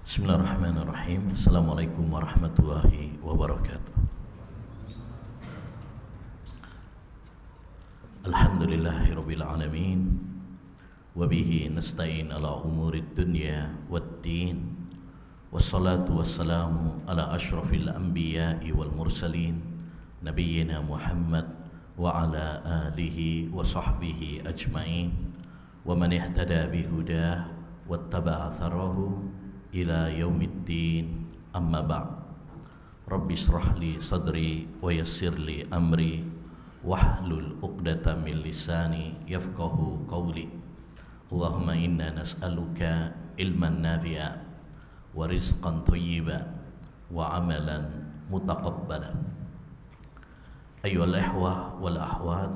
Bismillahirrahmanirrahim. Assalamualaikum warahmatullahi wabarakatuh. Alhamdulillahirabbil alamin. Wa bihi nasta'in ala umurid dunya waddin. Wassalatu wassalamu ala asyrafil anbiya'i wal mursalin nabiyyina Muhammad wa ala alihi wa sahbihi ajma'in wa man ihtada bihudah wattaba'a tharahu ila yaumiddin, amma ba'd. Rabbi shrah li sadri wa yassir li amri wahlul 'uqdatam min lisani yafqahu qawli. Allahumma inna nas'aluka ilman nafi'a wa rizqan thayyiban wa amalan mutaqabbala. Ayyuhal ikhwah wal akhwat,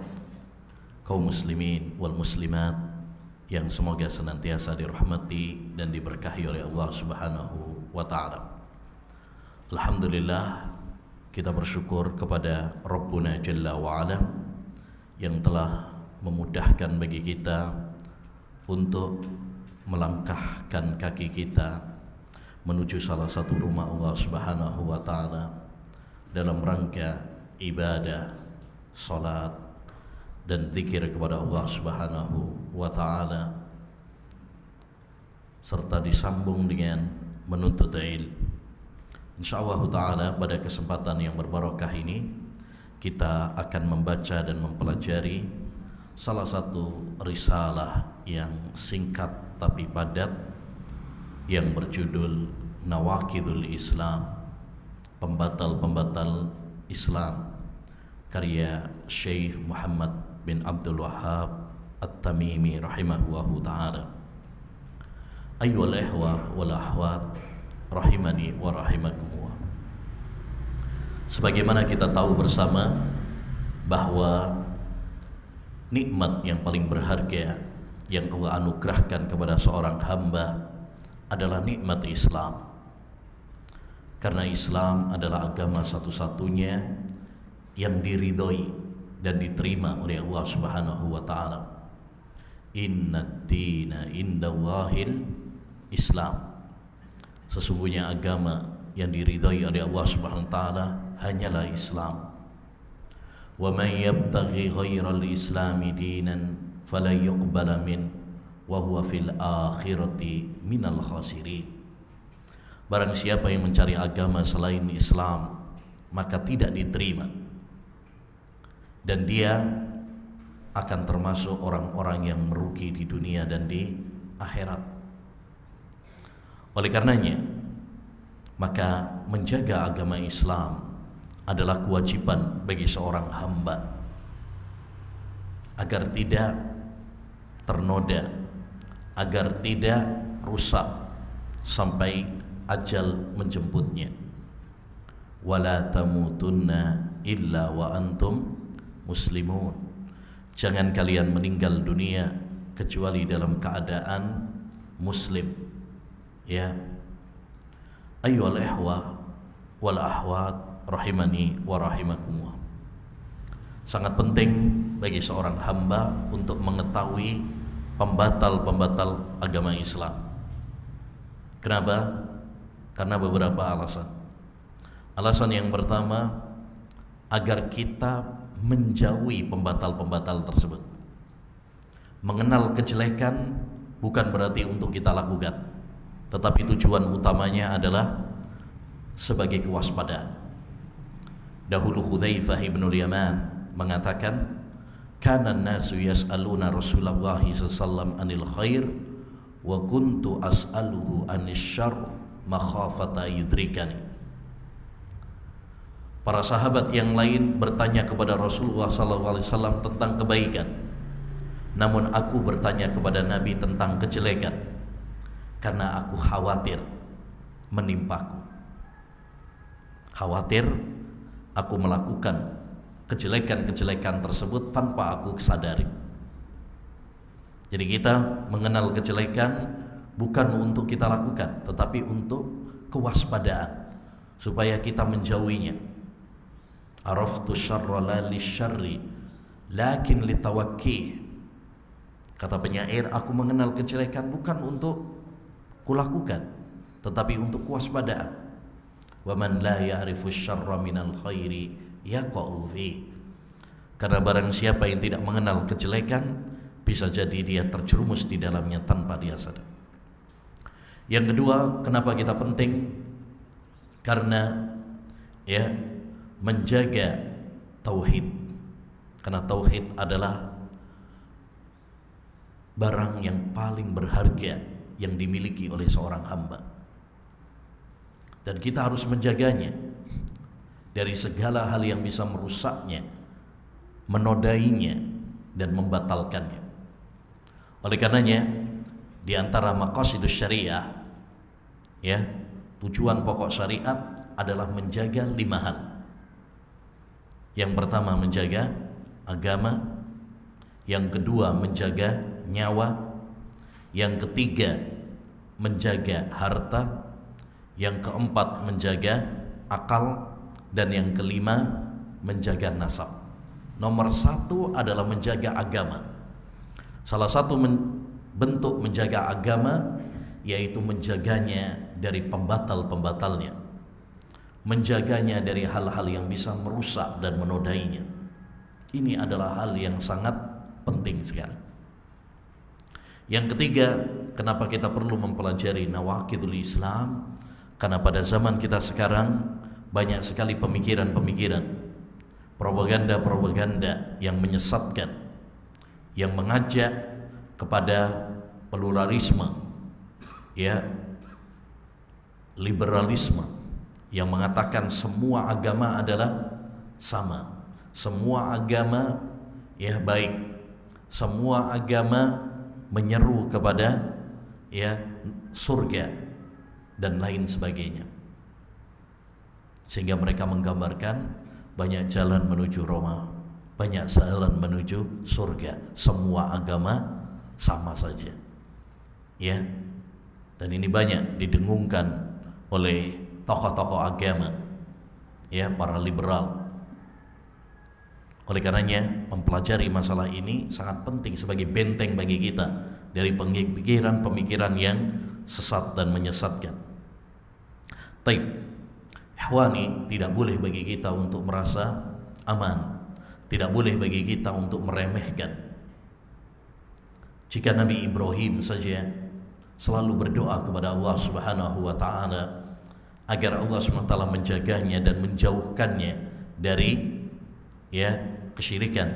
kaum muslimin wal muslimat yang semoga senantiasa dirahmati dan diberkahi oleh Allah Subhanahu wa ta'ala. Alhamdulillah, kita bersyukur kepada Rabbuna Jalla wa Ala yang telah memudahkan bagi kita untuk melangkahkan kaki kita menuju salah satu rumah Allah Subhanahu wa ta'ala dalam rangka ibadah, salat dan zikir kepada Allah Subhanahu wa ta'ala, serta disambung dengan menuntut ilmu. Insyaallah ta'ala pada kesempatan yang berbarakah ini kita akan membaca dan mempelajari salah satu risalah yang singkat tapi padat yang berjudul Nawaqidul Islam, pembatal-pembatal Islam, karya Syekh Muhammad bin Abdul Wahhab At-Tamimi rahimahullahu ta'ala. Ayyuhal ikhwah wal akhwat rahimani wa rahimakumullah. Sebagaimana kita tahu bersama bahwa nikmat yang paling berharga yang Allah anugerahkan kepada seorang hamba adalah nikmat Islam. Karena Islam adalah agama satu-satunya yang diridhoi dan diterima oleh Allah Subhanahu wa ta'ala. Innad dina indallahil Islam. Sesungguhnya agama yang diridhai oleh Allah Subhanahu wa ta'ala hanyalah Islam. Wa man yabtaghi ghairal islami dinan fala yuqbala min wa huwa fil akhirati minal khasirin. Barang siapa yang mencari agama selain Islam, maka tidak diterima, dan dia akan termasuk orang-orang yang merugi di dunia dan di akhirat. Oleh karenanya, maka menjaga agama Islam adalah kewajiban bagi seorang hamba agar tidak ternoda, agar tidak rusak sampai ajal menjemputnya. Wala tamutunna illa wa antum muslimun. Jangan kalian meninggal dunia kecuali dalam keadaan muslim. Ya. Ayyuhal ikhwah wal akhwat rahimani wa rahimakumullah. Sangat penting bagi seorang hamba untuk mengetahui pembatal-pembatal agama Islam. Kenapa? Karena beberapa alasan. Alasan yang pertama, agar kita menjauhi pembatal-pembatal tersebut. Mengenal kejelekan bukan berarti untuk kita lakukan, tetapi tujuan utamanya adalah sebagai kewaspadaan. Dahulu Hudzaifah bin Yaman mengatakan, kana an-nasu yas'aluna Rasulullah sallallahu anil khair wa kuntu as'aluhu anis syarr makhafata yudrikani. Para sahabat yang lain bertanya kepada Rasulullah SAW tentang kebaikan, namun aku bertanya kepada Nabi tentang kejelekan karena aku khawatir menimpaku. Khawatir aku melakukan kejelekan-kejelekan tersebut tanpa aku sadari. Jadi kita mengenal kejelekan bukan untuk kita lakukan, tetapi untuk kewaspadaan supaya kita menjauhinya. Araftu syarra la lisyarri lakin litawakki. Kata penyair, aku mengenal kejelekan bukan untuk kulakukan, tetapi untuk kewaspadaan. Wa man la ya'rifu syarra minal khairi yaqa'u fi. Karena barang siapa yang tidak mengenal kejelekan, bisa jadi dia terjerumus di dalamnya tanpa dia sadar. Yang kedua, kenapa kita penting? Karena ya, menjaga tauhid. Karena tauhid adalah barang yang paling berharga yang dimiliki oleh seorang hamba. Dan kita harus menjaganya dari segala hal yang bisa merusaknya, menodainya, dan membatalkannya. Oleh karenanya, di antara maqasidus syariah, ya, tujuan pokok syariat adalah menjaga 5 hal. Yang pertama menjaga agama, yang kedua menjaga nyawa, yang ketiga menjaga harta, yang keempat menjaga akal, dan yang kelima menjaga nasab. Nomor 1 adalah menjaga agama. Salah satu bentuk menjaga agama yaitu menjaganya dari pembatal-pembatalnya, menjaganya dari hal-hal yang bisa merusak dan menodainya. Ini adalah hal yang sangat penting sekali. Yang ketiga, kenapa kita perlu mempelajari nawaqidul Islam? Karena pada zaman kita sekarang banyak sekali pemikiran-pemikiran, propaganda-propaganda yang menyesatkan, yang mengajak kepada pluralisme, ya, liberalisme, yang mengatakan semua agama adalah sama, semua agama ya baik, semua agama menyeru kepada ya surga dan lain sebagainya. Sehingga mereka menggambarkan banyak jalan menuju Roma, banyak jalan menuju surga, semua agama sama saja. Ya. Dan ini banyak didengungkan oleh tokoh-tokoh agama, ya, para liberal. Oleh karenanya mempelajari masalah ini sangat penting sebagai benteng bagi kita dari pemikiran-pemikiran yang sesat dan menyesatkan. Taib, ihwani, tidak boleh bagi kita untuk merasa aman, tidak boleh bagi kita untuk meremehkan. Jika Nabi Ibrahim saja selalu berdoa kepada Allah Subhanahu wa taala agar Allah SWT menjaganya dan menjauhkannya dari ya kesyirikan.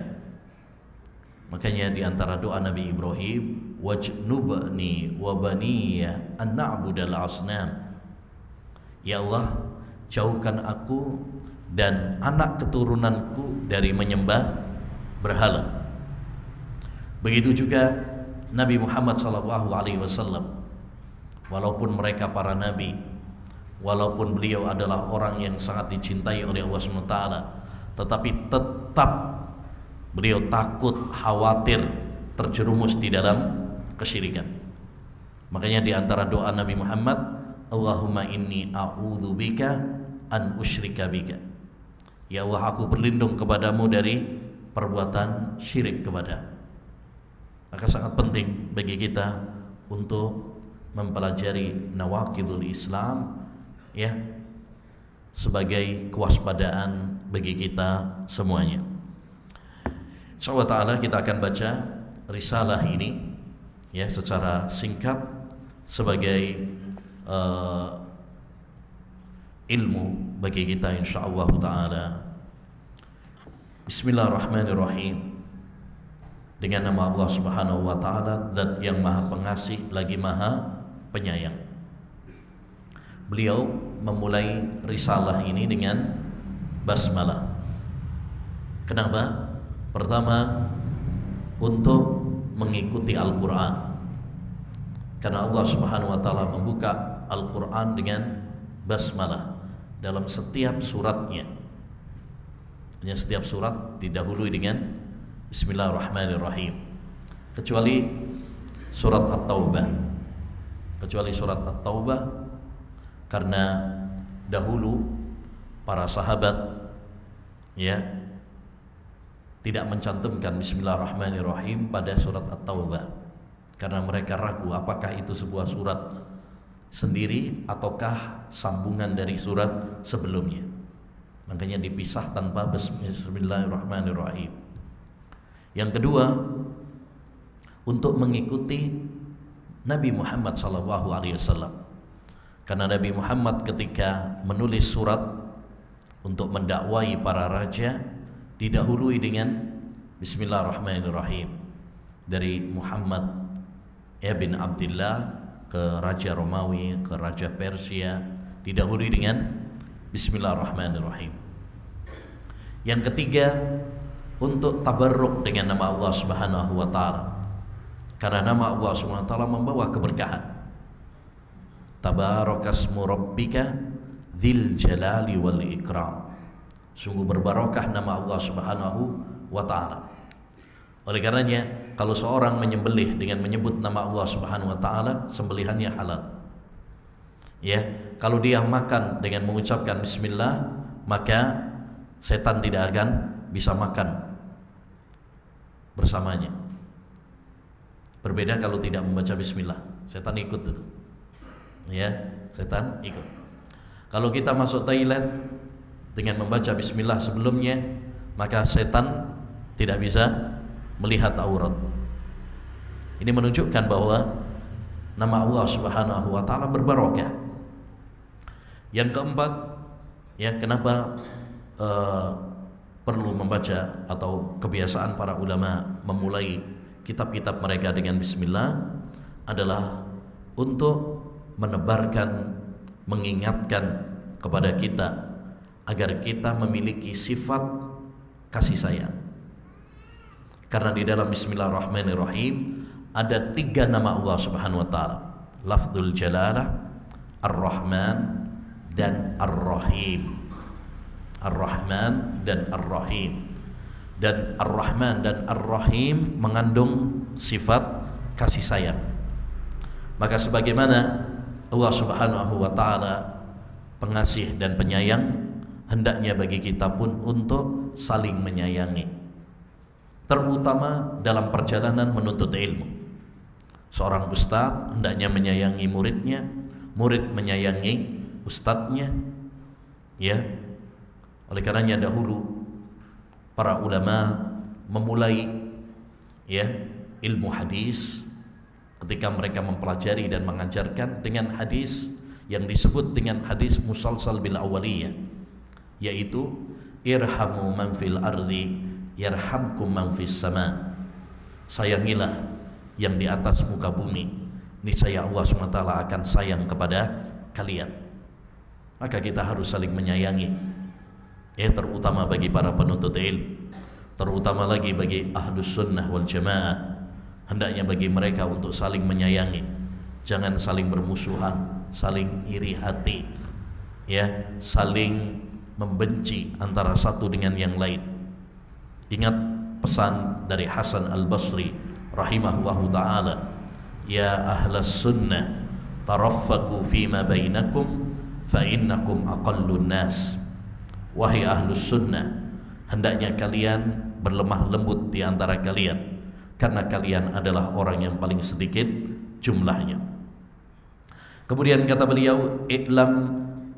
Makanya di antara doa Nabi Ibrahim, wajnubni wa baniya an na'budal asnam. Ya Allah, jauhkan aku dan anak keturunanku dari menyembah berhala. Begitu juga Nabi Muhammad SAW, walaupun mereka para nabi, walaupun beliau adalah orang yang sangat dicintai oleh Allah SWT, tetapi tetap beliau takut, khawatir terjerumus di dalam kesyirikan. Makanya di antara doa Nabi Muhammad, Allahumma inni a'udzubika an usyrika bika. Ya Allah, aku berlindung kepadamu dari perbuatan syirik kepada. Maka sangat penting bagi kita untuk mempelajari nawaqidul Islam, ya, sebagai kewaspadaan bagi kita semuanya. Insyaallah ta'ala kita akan baca risalah ini ya secara singkat sebagai ilmu bagi kita insyaallah ta'ala. Bismillahirrahmanirrahim. Dengan nama Allah Subhanahu wa taala, Zat yang Maha Pengasih lagi Maha Penyayang. Beliau memulai risalah ini dengan basmalah. Kenapa? Pertama, untuk mengikuti Al-Qur'an. Karena Allah Subhanahu wa taala membuka Al-Qur'an dengan basmalah dalam setiap suratnya. Hanya setiap surat didahului dengan Bismillahirrahmanirrahim, kecuali surat At-Taubah. Kecuali surat At-Taubah karena dahulu para sahabat ya tidak mencantumkan Bismillahirrahmanirrahim pada surat At-Taubah karena mereka ragu apakah itu sebuah surat sendiri ataukah sambungan dari surat sebelumnya. Makanya dipisah tanpa Bismillahirrahmanirrahim. Yang kedua, untuk mengikuti Nabi Muhammad SAW. Karena Nabi Muhammad ketika menulis surat untuk mendakwai para raja didahului dengan Bismillahirrahmanirrahim. Dari Muhammad bin Abdullah ke Raja Romawi, ke Raja Persia, didahului dengan Bismillahirrahmanirrahim. Yang ketiga, untuk tabarruk dengan nama Allah Subhanahu wa taala. Karena nama Allah Subhanahu wa taala membawa keberkahan. Tabarakasmu rabbika dzil jalali wal ikram. Sungguh berbarokah nama Allah Subhanahu wa taala. Oleh karenanya, kalau seorang menyembelih dengan menyebut nama Allah Subhanahu wa taala, sembelihannya halal. Ya, kalau dia makan dengan mengucapkan bismillah, maka setan tidak akan bisa makan bersamanya. Berbeda kalau tidak membaca bismillah, setan ikut itu. Ya, setan ikut. Kalau kita masuk toilet dengan membaca bismillah sebelumnya, maka setan tidak bisa melihat aurat. Ini menunjukkan bahwa nama Allah Subhanahu wa taala berbarokah. Yang keempat, ya, kenapa perlu membaca atau kebiasaan para ulama memulai kitab-kitab mereka dengan bismillah adalah untuk menebarkan, mengingatkan kepada kita agar kita memiliki sifat kasih sayang. Karena di dalam Bismillahirrahmanirrahim ada 3 nama Allah Subhanahu wa taala. Lafdzul Jalalah, Ar-Rahman dan Ar-Rahim. Ar-Rahman dan Ar-Rahim. Dan Ar-Rahman dan Ar-Rahim mengandung sifat kasih sayang. Maka sebagaimana Allah Subhanahu wa taala pengasih dan penyayang, hendaknya bagi kita pun untuk saling menyayangi, terutama dalam perjalanan menuntut ilmu. Seorang ustadz hendaknya menyayangi muridnya, murid menyayangi ustadznya. Ya, oleh karenanya dahulu para ulama memulai, ya, ilmu hadis ketika mereka mempelajari dan mengajarkan dengan hadis yang disebut dengan hadis musalsal bil awaliyah, yaitu irhamu man fil ardi yarhamkum man fis sama. Sayangilah yang di atas muka bumi, niscaya Allah SWT akan sayang kepada kalian. Maka kita harus saling menyayangi, ya, terutama bagi para penuntut ilmu, terutama lagi bagi ahlus sunnah wal jamaah. Hendaknya bagi mereka untuk saling menyayangi, jangan saling bermusuhan, saling iri hati, ya, saling membenci antara satu dengan yang lain. Ingat pesan dari Hasan al-Basri rahimahullahu ta'ala, ya ahlas sunnah taraffaku fima bainakum fa innakum aqallun nas. Wahai ahlus sunnah, hendaknya kalian berlemah lembut di antara kalian, karena kalian adalah orang yang paling sedikit jumlahnya. Kemudian kata beliau, i'lam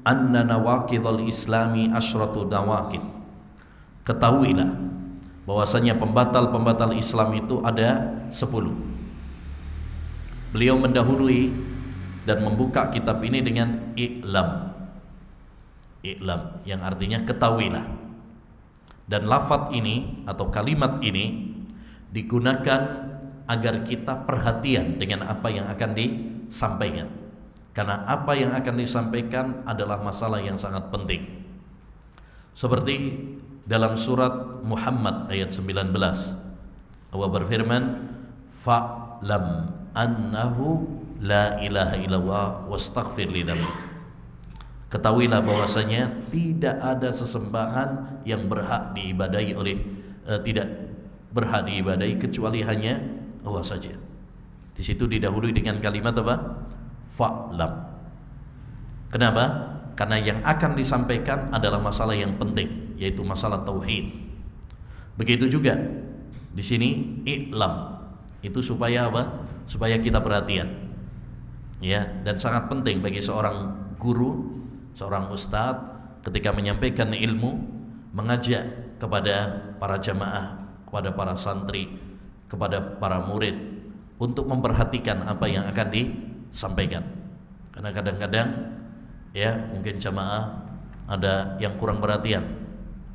anna nawaqidhal islami asyratu nawaqid. Ketahuilah bahwasanya pembatal-pembatal Islam itu ada 10. Beliau mendahului dan membuka kitab ini dengan i'lam. I'lam yang artinya ketahuilah. Dan lafaz ini atau kalimat ini digunakan agar kita perhatian dengan apa yang akan disampaikan. Karena apa yang akan disampaikan adalah masalah yang sangat penting. Seperti dalam surat Muhammad ayat 19, Allah berfirman, fa'lam annahu la ilaha illallah wastaghfir lidzambik. Ketahuilah bahwasanya tidak ada sesembahan yang berhak diibadahi oleh tidak berhak diibadahi kecuali hanya Allah saja. Di situ didahului dengan kalimat apa? Fa'lam. Kenapa? Karena yang akan disampaikan adalah masalah yang penting, yaitu masalah tauhid. Begitu juga di sini i'lam itu supaya apa? Supaya kita perhatian. Ya, dan sangat penting bagi seorang guru, seorang ustadz ketika menyampaikan ilmu, mengajak kepada para jamaah, kepada para santri, kepada para murid untuk memperhatikan apa yang akan disampaikan. Karena kadang-kadang ya mungkin jamaah ada yang kurang perhatian,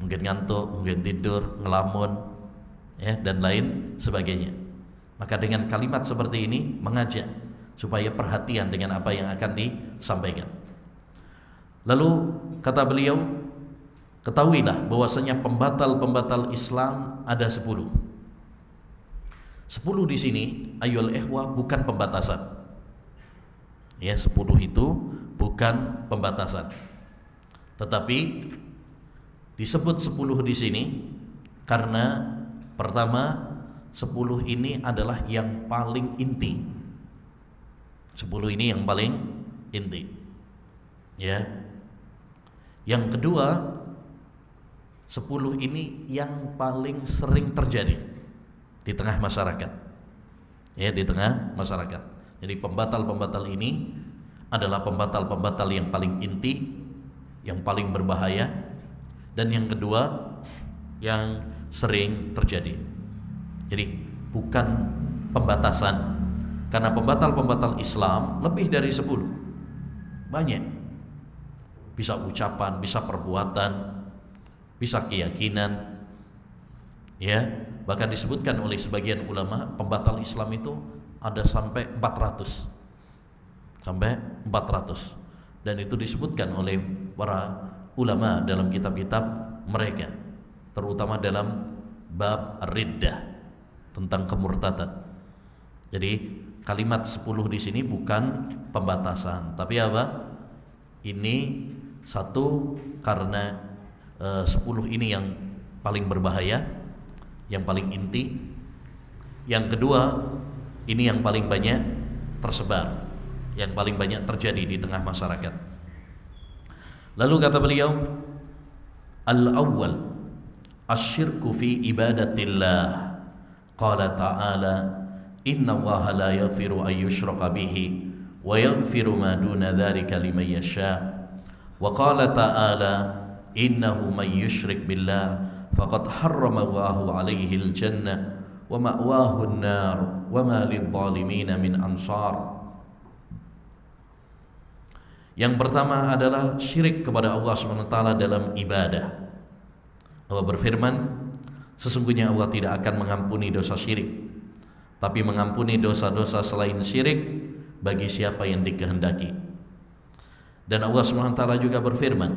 mungkin ngantuk, mungkin tidur, ngelamun, ya, dan lain sebagainya. Maka dengan kalimat seperti ini mengajak supaya perhatian dengan apa yang akan disampaikan. Lalu kata beliau, ketahuilah bahwasanya pembatal-pembatal Islam ada 10. 10 di sini ayyuhal ikhwah bukan pembatasan. Ya, 10 itu bukan pembatasan. Tetapi disebut 10 di sini karena pertama 10 ini adalah yang paling inti. 10 ini yang paling inti. Ya. Yang kedua, 10 ini yang paling sering terjadi di tengah masyarakat. Ya, di tengah masyarakat. Jadi pembatal-pembatal ini adalah pembatal-pembatal yang paling inti, yang paling berbahaya, dan yang kedua yang sering terjadi. Jadi bukan pembatasan, karena pembatal-pembatal Islam lebih dari 10. Banyak. Bisa ucapan, bisa perbuatan, bisa keyakinan. Ya, bahkan disebutkan oleh sebagian ulama pembatal Islam itu ada sampai 400. Sampai 400. Dan itu disebutkan oleh para ulama dalam kitab-kitab mereka, terutama dalam bab riddah, tentang kemurtadan. Jadi kalimat 10 di sini bukan pembatasan, tapi apa? Ini satu karena 10 ini yang paling berbahaya, yang paling inti. Yang kedua, ini yang paling banyak tersebar, yang paling banyak terjadi di tengah masyarakat. Lalu kata beliau, al-awwal asyirku fi ibadatillah. Qala ta'ala, inna allaha la yaghfiru an yushraka bihi wa yaghfiru ma duna dzalika liman yasha. Wa qala ta'ala, innahu man yushrik billah faqad harrama Allahu 'alaihi al-jannah wa ma'wahu an-nar wa ma lidh-dhalimin min ansar. Yang pertama adalah syirik kepada Allah SWT dalam ibadah. Allah berfirman, sesungguhnya Allah tidak akan mengampuni dosa syirik, tapi mengampuni dosa-dosa selain syirik bagi siapa yang dikehendaki. Dan Allah SWT juga berfirman,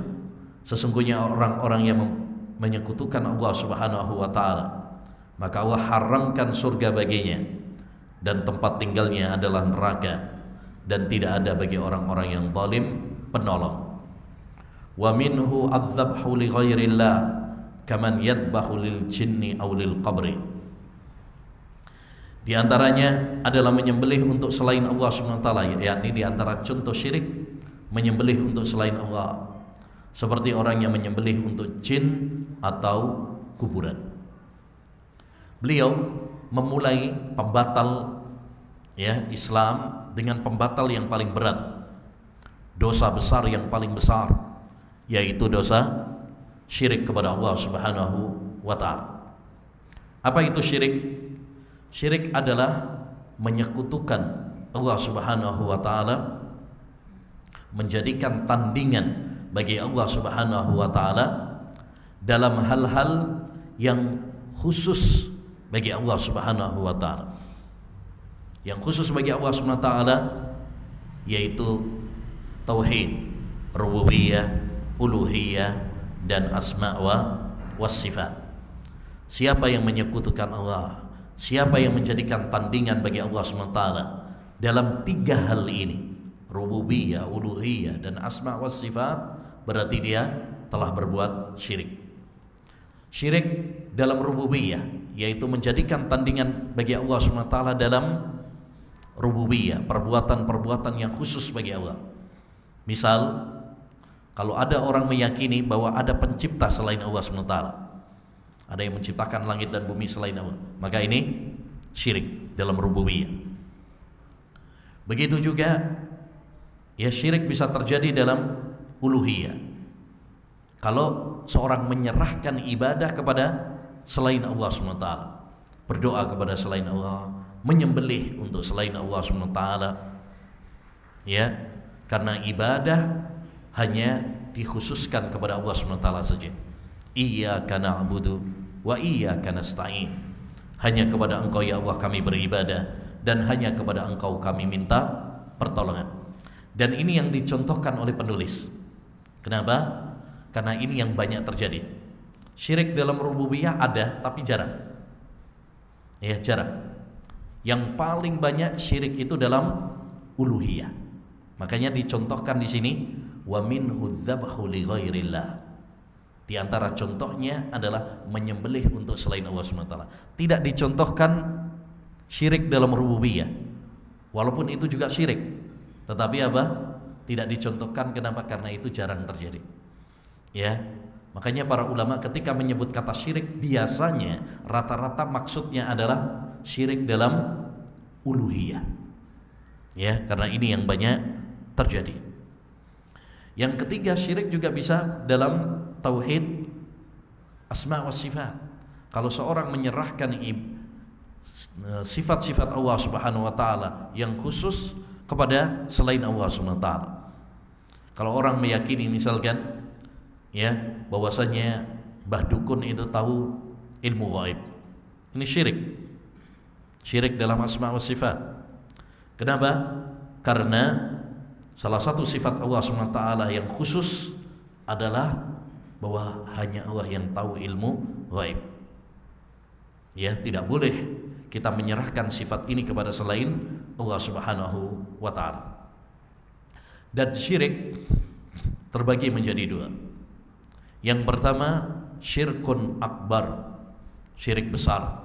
sesungguhnya orang-orang yang menyekutukan Allah Subhanahu wa taala, maka Allah haramkan surga baginya dan tempat tinggalnya adalah neraka, dan tidak ada bagi orang-orang yang zalim penolong. Wa minhu adzabhu li ghairillah kaman yadbahu lil jinni aw lil qabri. Di antaranya adalah menyembelih untuk selain Allah SWT, yakni di antara contoh syirik menyembelih untuk selain Allah, seperti orang yang menyembelih untuk jin atau kuburan. Beliau memulai pembatal ya Islam dengan pembatal yang paling berat, dosa besar yang paling besar, yaitu dosa syirik kepada Allah Subhanahu wa taala. Apa itu syirik? Syirik adalah menyekutukan Allah Subhanahu wa taala, menjadikan tandingan bagi Allah Subhanahu wa taala dalam hal-hal yang khusus bagi Allah Subhanahu wa taala. Yang khusus bagi Allah Subhanahu wa taala yaitu tauhid, rububiyah, uluhiyah, dan asma wa sifat. Siapa yang menyekutukan Allah, siapa yang menjadikan tandingan bagi Allah SWT dalam 3 hal ini, rububiyah, uluhiyah, dan asma wa sifat, berarti dia telah berbuat syirik. Syirik dalam rububiyah, yaitu menjadikan tandingan bagi Allah SWT dalam rububiyah, perbuatan-perbuatan yang khusus bagi Allah. Misal, kalau ada orang meyakini bahwa ada pencipta selain Allah SWT, ada yang menciptakan langit dan bumi selain Allah, maka ini syirik dalam rububiyah. Begitu juga Ya, syirik bisa terjadi dalam uluhiyah. Kalau seorang menyerahkan ibadah kepada selain Allah SWT, berdoa kepada selain Allah, menyembelih untuk selain Allah SWT, ya, karena ibadah hanya dikhususkan kepada Allah SWT saja. Iyyaka na'budu wa iyyaka nasta'in. Hanya kepada Engkau ya Allah kami beribadah, dan hanya kepada Engkau kami minta pertolongan. Dan ini yang dicontohkan oleh penulis. Kenapa? Karena ini yang banyak terjadi. Syirik dalam rububiyah ada, tapi jarang. Ya, jarang. Yang paling banyak syirik itu dalam uluhiyah. Makanya dicontohkan di sini, wa minhu dzabhu li ghairillah. Di antara contohnya adalah menyembelih untuk selain Allah SWT. Tidak dicontohkan syirik dalam rububiyah, walaupun itu juga syirik, tetapi apa? Tidak dicontohkan. Kenapa? Karena itu jarang terjadi. Ya, makanya para ulama ketika menyebut kata syirik, biasanya rata-rata maksudnya adalah syirik dalam uluhiyah. Ya, karena ini yang banyak terjadi. Yang ketiga, syirik juga bisa dalam tauhid asma wa sifat. Kalau seorang menyerahkan sifat-sifat Allah Subhanahu wa taala yang khusus kepada selain Allah Subhanahu wa taala. Kalau orang meyakini misalkan, ya, bahwasanya Mbah Dukun itu tahu ilmu gaib, ini syirik. Syirik dalam asma wa sifat. Kenapa? Karena salah satu sifat Allah SWT yang khusus adalah bahwa hanya Allah yang tahu ilmu gaib. Ya, tidak boleh kita menyerahkan sifat ini kepada selain Allah Subhanahu wa taala. Dan syirik terbagi menjadi dua. Yang pertama, syirkun akbar, syirik besar.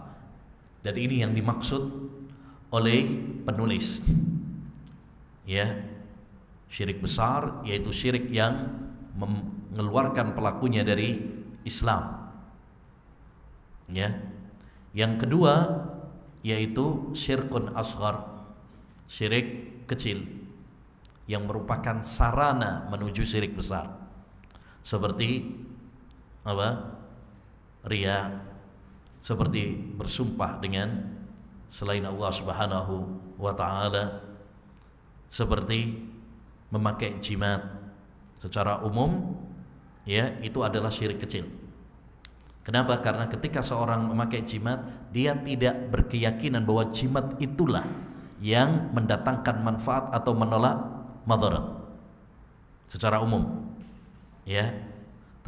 Dan ini yang dimaksud oleh penulis. Ya, syirik besar yaitu syirik yang mengeluarkan pelakunya dari Islam. Ya. Yang kedua yaitu syirkun asghar, syirik kecil yang merupakan sarana menuju syirik besar. Seperti apa? Riya, seperti bersumpah dengan selain Allah Subhanahu wa taala, seperti memakai jimat secara umum, ya, itu adalah syirik kecil. Kenapa? Karena ketika seorang memakai jimat, dia tidak berkeyakinan bahwa jimat itulah yang mendatangkan manfaat atau menolak madarat secara umum, ya.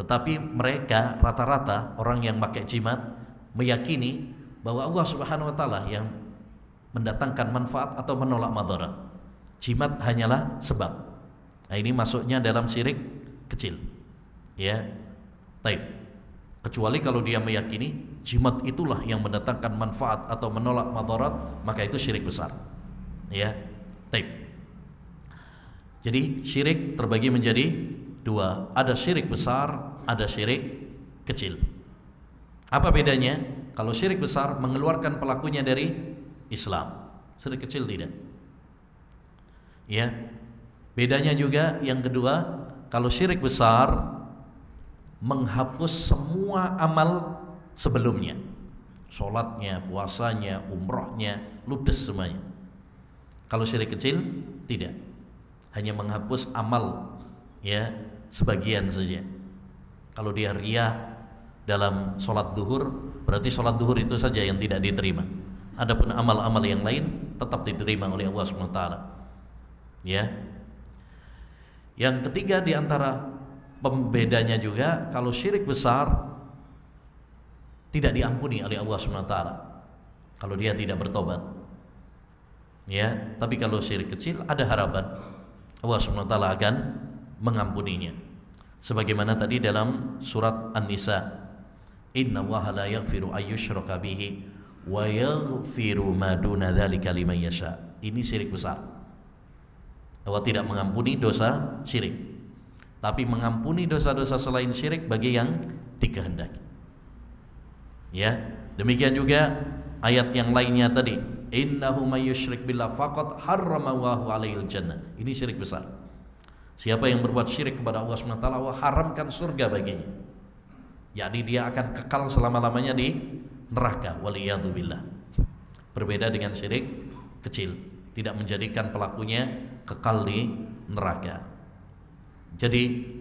Tetapi mereka rata-rata orang yang memakai jimat meyakini bahwa Allah Subhanahu wa taala yang mendatangkan manfaat atau menolak madarat. Jimat hanyalah sebab. Nah, ini masuknya dalam syirik kecil. Ya. Taib. Kecuali kalau dia meyakini jimat itulah yang mendatangkan manfaat atau menolak madarat, maka itu syirik besar. Ya. Taib. Jadi syirik terbagi menjadi dua. Ada syirik besar, ada syirik kecil. Apa bedanya? Kalau syirik besar mengeluarkan pelakunya dari Islam, syirik kecil tidak. Ya. Bedanya juga yang kedua, kalau syirik besar menghapus semua amal sebelumnya, sholatnya, puasanya, umrohnya, ludes semuanya. Kalau syirik kecil tidak, hanya menghapus amal, ya, sebagian saja. Kalau dia riya dalam sholat zuhur, berarti sholat zuhur itu saja yang tidak diterima. Adapun amal-amal yang lain tetap diterima oleh Allah SWT. Ya. Yang ketiga di antara pembedanya juga, kalau syirik besar tidak diampuni oleh Allah SWT kalau dia tidak bertobat. Ya, tapi kalau syirik kecil ada harapan Allah SWT akan mengampuninya. Sebagaimana tadi dalam surat An-Nisa, innallaha la yaghfiru ayyushraka bihi wa yaghfiru ma duna dzalika liman yasha. Ini syirik besar. Allah tidak mengampuni dosa syirik, tapi mengampuni dosa-dosa selain syirik bagi yang dikehendaki. Ya, demikian juga ayat yang lainnya tadi, innahu may yusyrik billah faqad harrama Allahu alaihil jannah. Ini syirik besar. Siapa yang berbuat syirik kepada Allah SWT, Allah haramkan surga baginya. Yakni dia akan kekal selama-lamanya di neraka. Waliyadzubillah. Berbeda dengan syirik kecil, tidak menjadikan pelakunya kekal di neraka. Jadi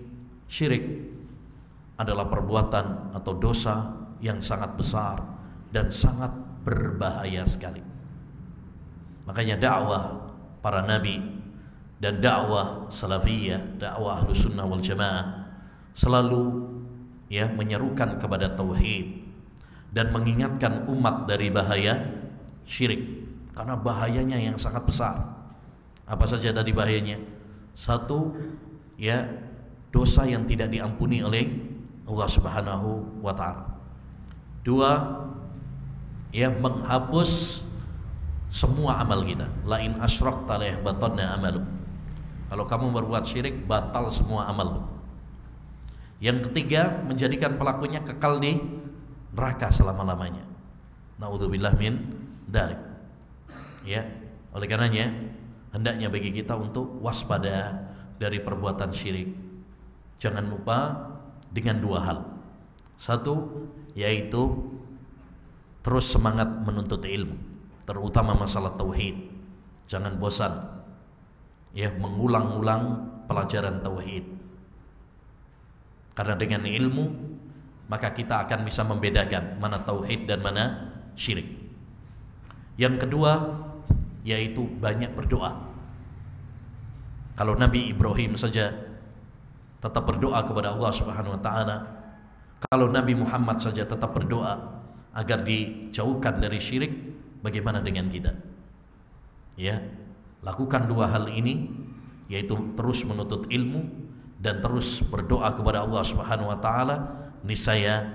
syirik adalah perbuatan atau dosa yang sangat besar dan sangat berbahaya sekali. Makanya dakwah para nabi dan dakwah salafiyah, dakwah Ahlus Sunnah wal Jamaah selalu menyerukan kepada tauhid dan mengingatkan umat dari bahaya syirik, karena bahayanya yang sangat besar. Apa saja dari bahayanya? Satu, dosa yang tidak diampuni oleh Allah Subhanahu wa taala. Dua, menghapus semua amal kita. La in asyrakta la yahbatanna amaluk. Kalau kamu berbuat syirik, batal semua amal. Yang ketiga, menjadikan pelakunya kekal di neraka selama-lamanya. Naudzubillah min dzalik. Oleh karenanya hendaknya bagi kita untuk waspada dari perbuatan syirik. Jangan lupa dengan dua hal. Satu, yaitu terus semangat menuntut ilmu, terutama masalah tauhid. Jangan bosan mengulang-ulang pelajaran tauhid. Karena dengan ilmu maka kita akan bisa membedakan mana tauhid dan mana syirik. Yang kedua, yaitu banyak berdoa. Kalau Nabi Ibrahim saja tetap berdoa kepada Allah Subhanahu wa taala, kalau Nabi Muhammad saja tetap berdoa agar dijauhkan dari syirik, bagaimana dengan kita? Lakukan dua hal ini, yaitu terus menuntut ilmu dan terus berdoa kepada Allah Subhanahu wa taala. Niscaya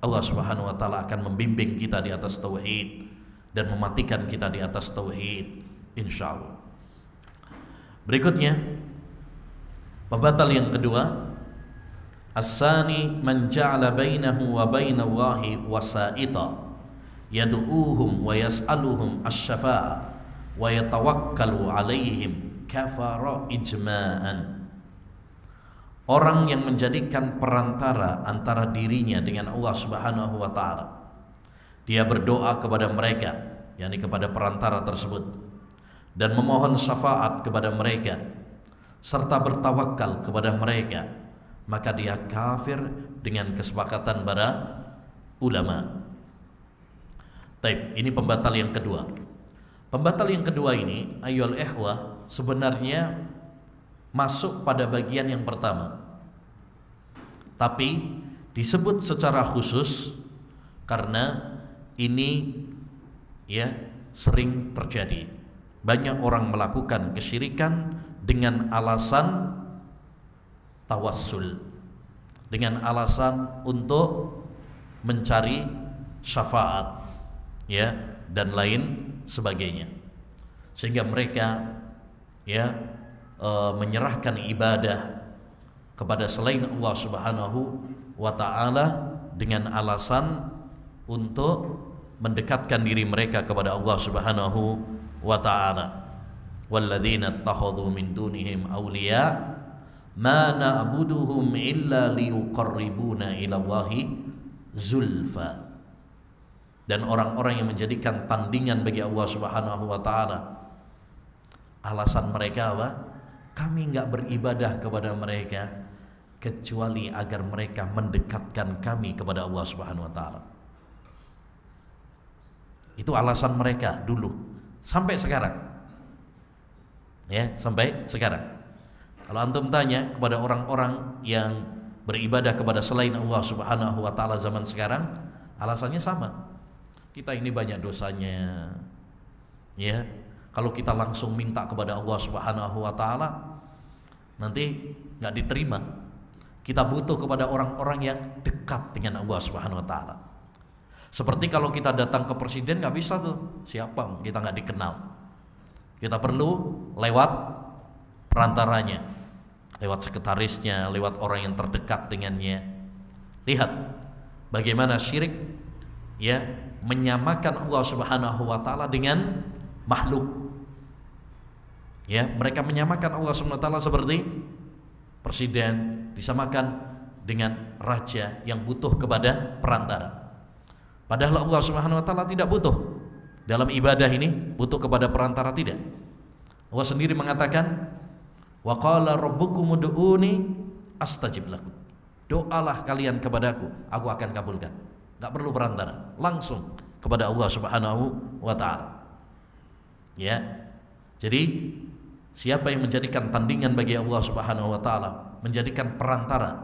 Allah Subhanahu wa taala akan membimbing kita di atas tauhid dan mematikan kita di atas tauhid, insyaallah. Berikutnya, pembatal yang kedua, as-sani man ja'ala bainahu wa bainallahi wasa'ita yad'uuhum wa yas'aluhum asy-syafa'ah wa yatawakkalu 'alaihim kafara ijma'an. Orang yang menjadikan perantara antara dirinya dengan Allah Subhanahu wa taala. Dia berdoa kepada mereka, yakni kepada perantara tersebut, dan memohon syafaat kepada mereka serta bertawakal kepada mereka, maka dia kafir dengan kesepakatan para ulama. Taib, ini pembatal yang kedua. Pembatal yang kedua ini, ayyuhal ikhwah, sebenarnya masuk pada bagian yang pertama, tapi disebut secara khusus karena ini sering terjadi. Banyak orang melakukan kesyirikan dengan alasan tawassul, dengan alasan untuk mencari syafaat dan lain sebagainya, sehingga mereka menyerahkan ibadah kepada selain Allah Subhanahu wa taala dengan alasan untuk mendekatkan diri mereka kepada Allah Subhanahu wa taala. Walladzina ittakhadhu min dunihim awliya ma na'buduhum illa liyuqarribuna ila Allahi zulfa. Dan orang-orang yang menjadikan tandingan bagi Allah Subhanahu wa taala, alasan mereka apa? Kami enggak beribadah kepada mereka kecuali agar mereka mendekatkan kami kepada Allah Subhanahu wa taala. Itu alasan mereka dulu sampai sekarang. Sampai sekarang. Kalau antum tanya kepada orang-orang yang beribadah kepada selain Allah Subhanahu wa taala zaman sekarang, alasannya sama. Kita ini banyak dosanya. Kalau kita langsung minta kepada Allah Subhanahu wa taala, nanti enggak diterima. Kita butuh kepada orang-orang yang dekat dengan Allah Subhanahu wa taala. Seperti kalau kita datang ke presiden, nggak bisa tuh, siapa, kita nggak dikenal. Kita perlu lewat perantaranya, lewat sekretarisnya, lewat orang yang terdekat dengannya. Lihat bagaimana syirik menyamakan Allah Subhanahu wa taala dengan makhluk. Mereka menyamakan Allah Subhanahu wa taala seperti presiden disamakan dengan raja yang butuh kepada perantara. Padahal Allah Subhanahu wa taala tidak butuh dalam ibadah ini, butuh kepada perantara, tidak. Allah sendiri mengatakan, wa qala rabbukum ud'uni astajib lakum. Doalah kalian kepadaku, aku akan kabulkan. Enggak perlu perantara, langsung kepada Allah Subhanahu wa taala. Ya. Jadi siapa yang menjadikan tandingan bagi Allah Subhanahu wa taala, menjadikan perantara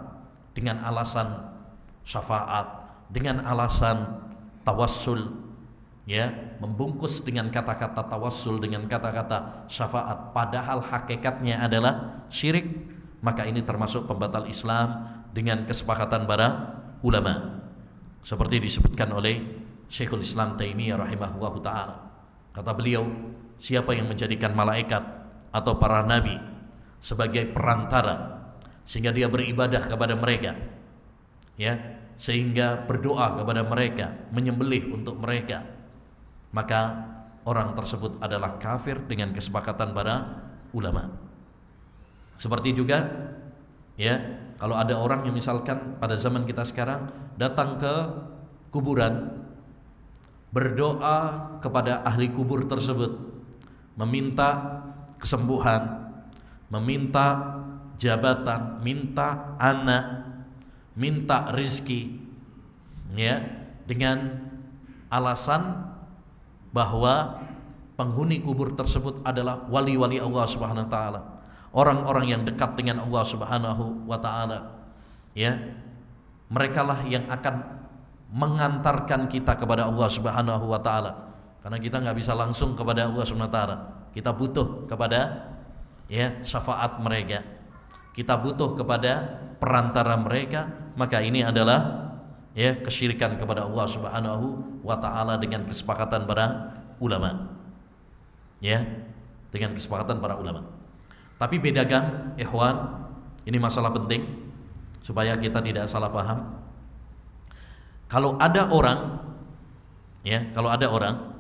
dengan alasan syafaat, dengan alasan tawassul, ya, membungkus dengan kata-kata tawassul, dengan kata-kata syafaat, padahal hakikatnya adalah syirik, maka ini termasuk pembatal Islam dengan kesepakatan para ulama. Seperti disebutkan oleh Syekhul Islam Taimiyah rahimahullahu taala. Kata beliau, siapa yang menjadikan malaikat atau para nabi sebagai perantara sehingga dia beribadah kepada mereka, ya, sehingga berdoa kepada mereka, menyembelih untuk mereka, maka orang tersebut adalah kafir dengan kesepakatan para ulama. Seperti juga, ya, kalau ada orang yang misalkan pada zaman kita sekarang datang ke kuburan, berdoa kepada ahli kubur tersebut, meminta kesembuhan, meminta jabatan, minta anak, minta rizki, ya, dengan alasan bahwa penghuni kubur tersebut adalah wali-wali Allah Subhanahu wa taala, orang-orang yang dekat dengan Allah Subhanahu wa taala, ya, merekalah yang akan mengantarkan kita kepada Allah Subhanahu wa taala, karena kita nggak bisa langsung kepada Allah Subhanahu wa taala, kita butuh kepada, ya, syafaat mereka, kita butuh kepada perantara mereka. Maka ini adalah, ya, kesyirikan kepada Allah Subhanahu wa taala dengan kesepakatan para ulama, ya, dengan kesepakatan para ulama. Tapi bedakan, ikhwan, ini masalah penting supaya kita tidak salah paham. Kalau ada orang, ya, kalau ada orang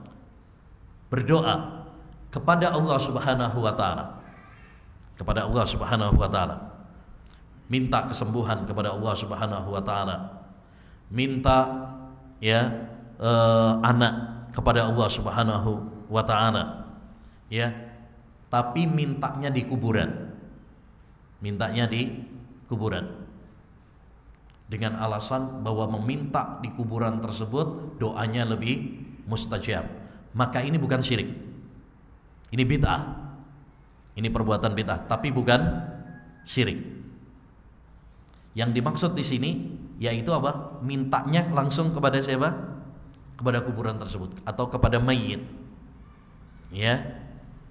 berdoa kepada Allah Subhanahu wa taala, kepada Allah Subhanahu wa taala, minta kesembuhan kepada Allah Subhanahu wa taala, minta, ya, anak kepada Allah Subhanahu wa taala, ya, tapi mintanya di kuburan, mintanya di kuburan, dengan alasan bahwa meminta di kuburan tersebut doanya lebih mustajab, maka ini bukan syirik, ini bid'ah, ini perbuatan bid'ah, tapi bukan syirik. Yang dimaksud di sini yaitu apa? Mintanya langsung kepada siapa? Kepada kuburan tersebut atau kepada mayit, ya.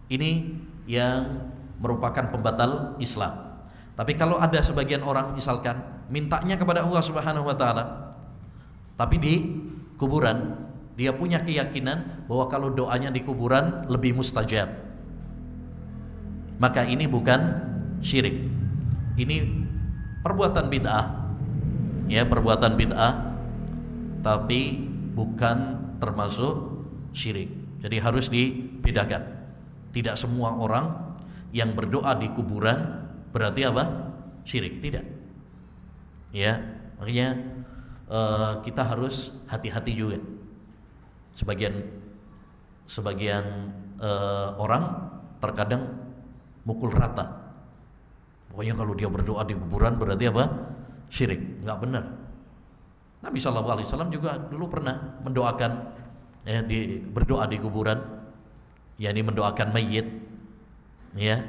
Ini yang merupakan pembatal Islam. Tapi kalau ada sebagian orang misalkan mintanya kepada Allah Subhanahu wa taala, tapi di kuburan, dia punya keyakinan bahwa kalau doanya di kuburan lebih mustajab, maka ini bukan syirik. Ini perbuatan bid'ah, ya, perbuatan bid'ah, tapi bukan termasuk syirik. Jadi harus dibedakan. Tidak semua orang yang berdoa di kuburan berarti apa? Syirik, tidak. Ya, makanya kita harus hati-hati juga. Sebagian orang terkadang mukul rata. Pokoknya kalau dia berdoa di kuburan berarti apa? Syirik. Enggak benar. Nabi SAW juga dulu pernah mendoakan, berdoa di kuburan, yakni mendoakan mayit, ya.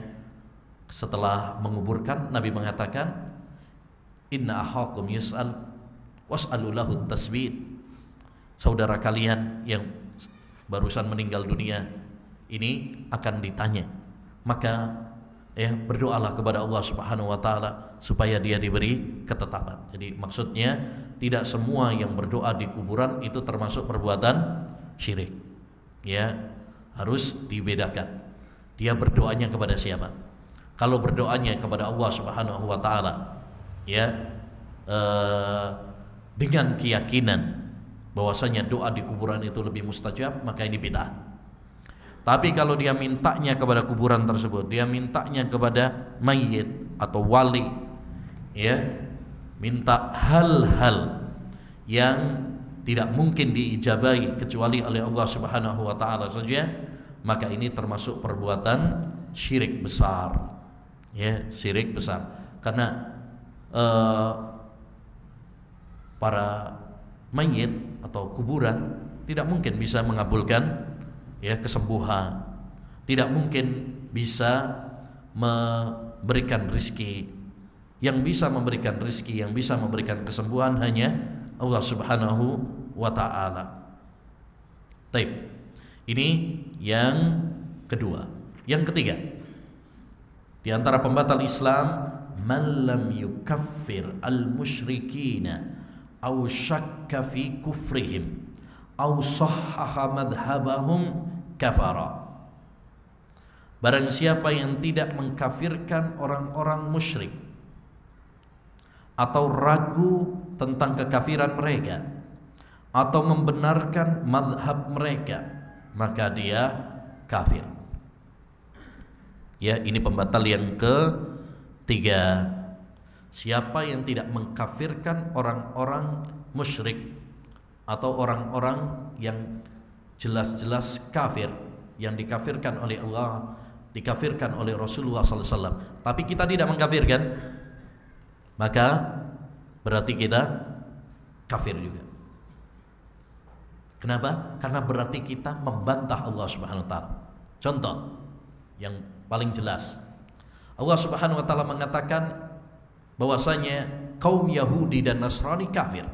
Setelah menguburkan, Nabi mengatakan, inna akhakum yus'al was'alu lahu tasbih. Saudara kalian yang barusan meninggal dunia ini akan ditanya, maka, ya, berdoalah kepada Allah Subhanahu wa taala supaya dia diberi ketetapan. Jadi maksudnya tidak semua yang berdoa di kuburan itu termasuk perbuatan syirik. Ya, harus dibedakan. Dia berdoanya kepada siapa? Kalau berdoanya kepada Allah Subhanahu wa taala, ya, dengan keyakinan bahwasanya doa di kuburan itu lebih mustajab, maka ini bid'ah. Tapi kalau dia mintanya kepada kuburan tersebut, dia mintanya kepada mayit atau wali ya, minta hal-hal yang tidak mungkin diijabahi kecuali oleh Allah Subhanahu wa taala saja, maka ini termasuk perbuatan syirik besar. Ya, syirik besar. Karena para mayit atau kuburan tidak mungkin bisa mengabulkan ya kesembuhan, tidak mungkin bisa memberikan rizki. Yang bisa memberikan rizki, yang bisa memberikan kesembuhan hanya Allah Subhanahu wa ta'ala. Taib. Ini yang kedua. Yang ketiga, di antara pembatal Islam, man lam yukaffir al-musyrikina aw syakka fi kufrihim aw sahhaha madhhabahum kafara. Barang siapa yang tidak mengkafirkan orang-orang musyrik atau ragu tentang kekafiran mereka atau membenarkan mazhab mereka, maka dia kafir. Ya, ini pembatal yang ketiga. Siapa yang tidak mengkafirkan orang-orang musyrik atau orang-orang yang jelas-jelas kafir, yang dikafirkan oleh Allah, dikafirkan oleh Rasulullah SAW, tapi kita tidak mengkafirkan, maka berarti kita kafir juga. Kenapa? Karena berarti kita membantah Allah Subhanahu wa taala. Contoh yang paling jelas, Allah Subhanahu wa taala mengatakan bahwasanya kaum Yahudi dan Nasrani kafir.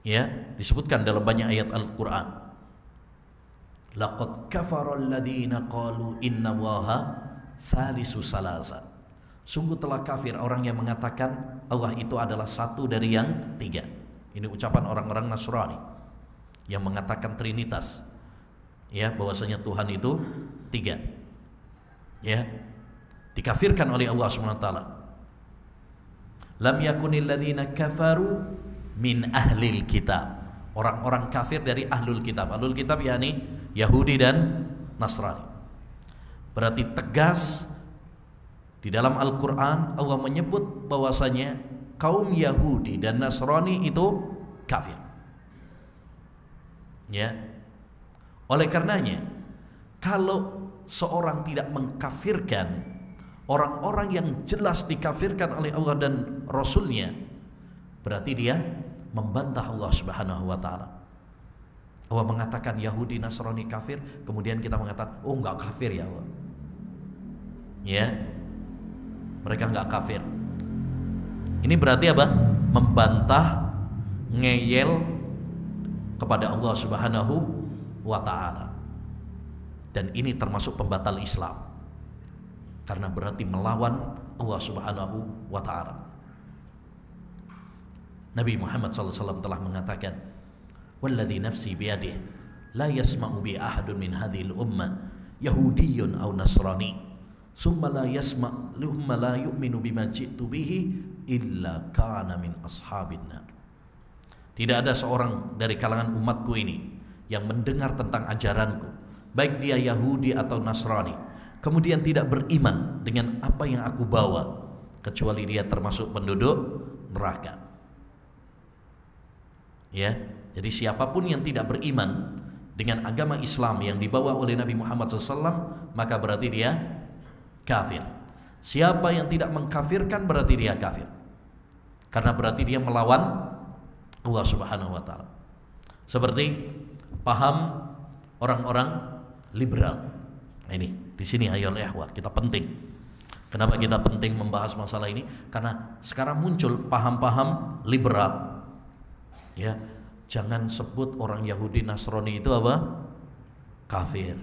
Ya, disebutkan dalam banyak ayat Al-Qur'an. Laqad kafara alladziina qalu inna Allaha salisu salasa. Sungguh telah kafir orang yang mengatakan Allah itu adalah satu dari yang tiga. Ini ucapan orang-orang Nasrani yang mengatakan Trinitas, ya, bahwasanya Tuhan itu tiga. Ya, dikafirkan oleh Allah SWT. Lam yakunil ladzina kafaru min ahlil kitab. Orang-orang kafir dari ahlul kitab. Ahlul kitab yakni Yahudi dan Nasrani. Berarti tegas di dalam Al-Quran Allah menyebut bahwasanya kaum Yahudi dan Nasrani itu kafir. Ya. Oleh karenanya, kalau seorang tidak mengkafirkan orang-orang yang jelas dikafirkan oleh Allah dan Rasulnya, berarti dia membantah Allah Subhanahu wa ta'ala. Allah mengatakan Yahudi Nasrani kafir, kemudian kita mengatakan oh enggak kafir ya Allah. Ya, mereka enggak kafir. Ini berarti apa? Membantah, ngeyel kepada Allah Subhanahu wa ta'ala. Dan ini termasuk pembatal Islam, karena berarti melawan Allah Subhanahu wa ta'ala. Nabi Muhammad SAW telah mengatakan, walladzi nafsi biyadihi la yasma'u bi ahadun min hadhil ummah yahudiyyun aw nasrani summa la yasma' lumma la yu'minu bima ji'tu bihi illa kana min ashabin nar. Tidak ada seorang dari kalangan umatku ini yang mendengar tentang ajaranku, baik dia Yahudi atau Nasrani, kemudian tidak beriman dengan apa yang aku bawa, kecuali dia termasuk penduduk neraka. Ya, jadi siapapun yang tidak beriman dengan agama Islam yang dibawa oleh Nabi Muhammad SAW, maka berarti dia kafir. Siapa yang tidak mengkafirkan berarti dia kafir, karena berarti dia melawan Allah Subhanahu wa ta'ala. Seperti paham orang-orang liberal. Nah, ini di sini ayo ikhwah, kita penting. Kenapa kita penting membahas masalah ini? Karena sekarang muncul paham-paham liberal. Ya, jangan sebut orang Yahudi Nasrani itu apa? Kafir.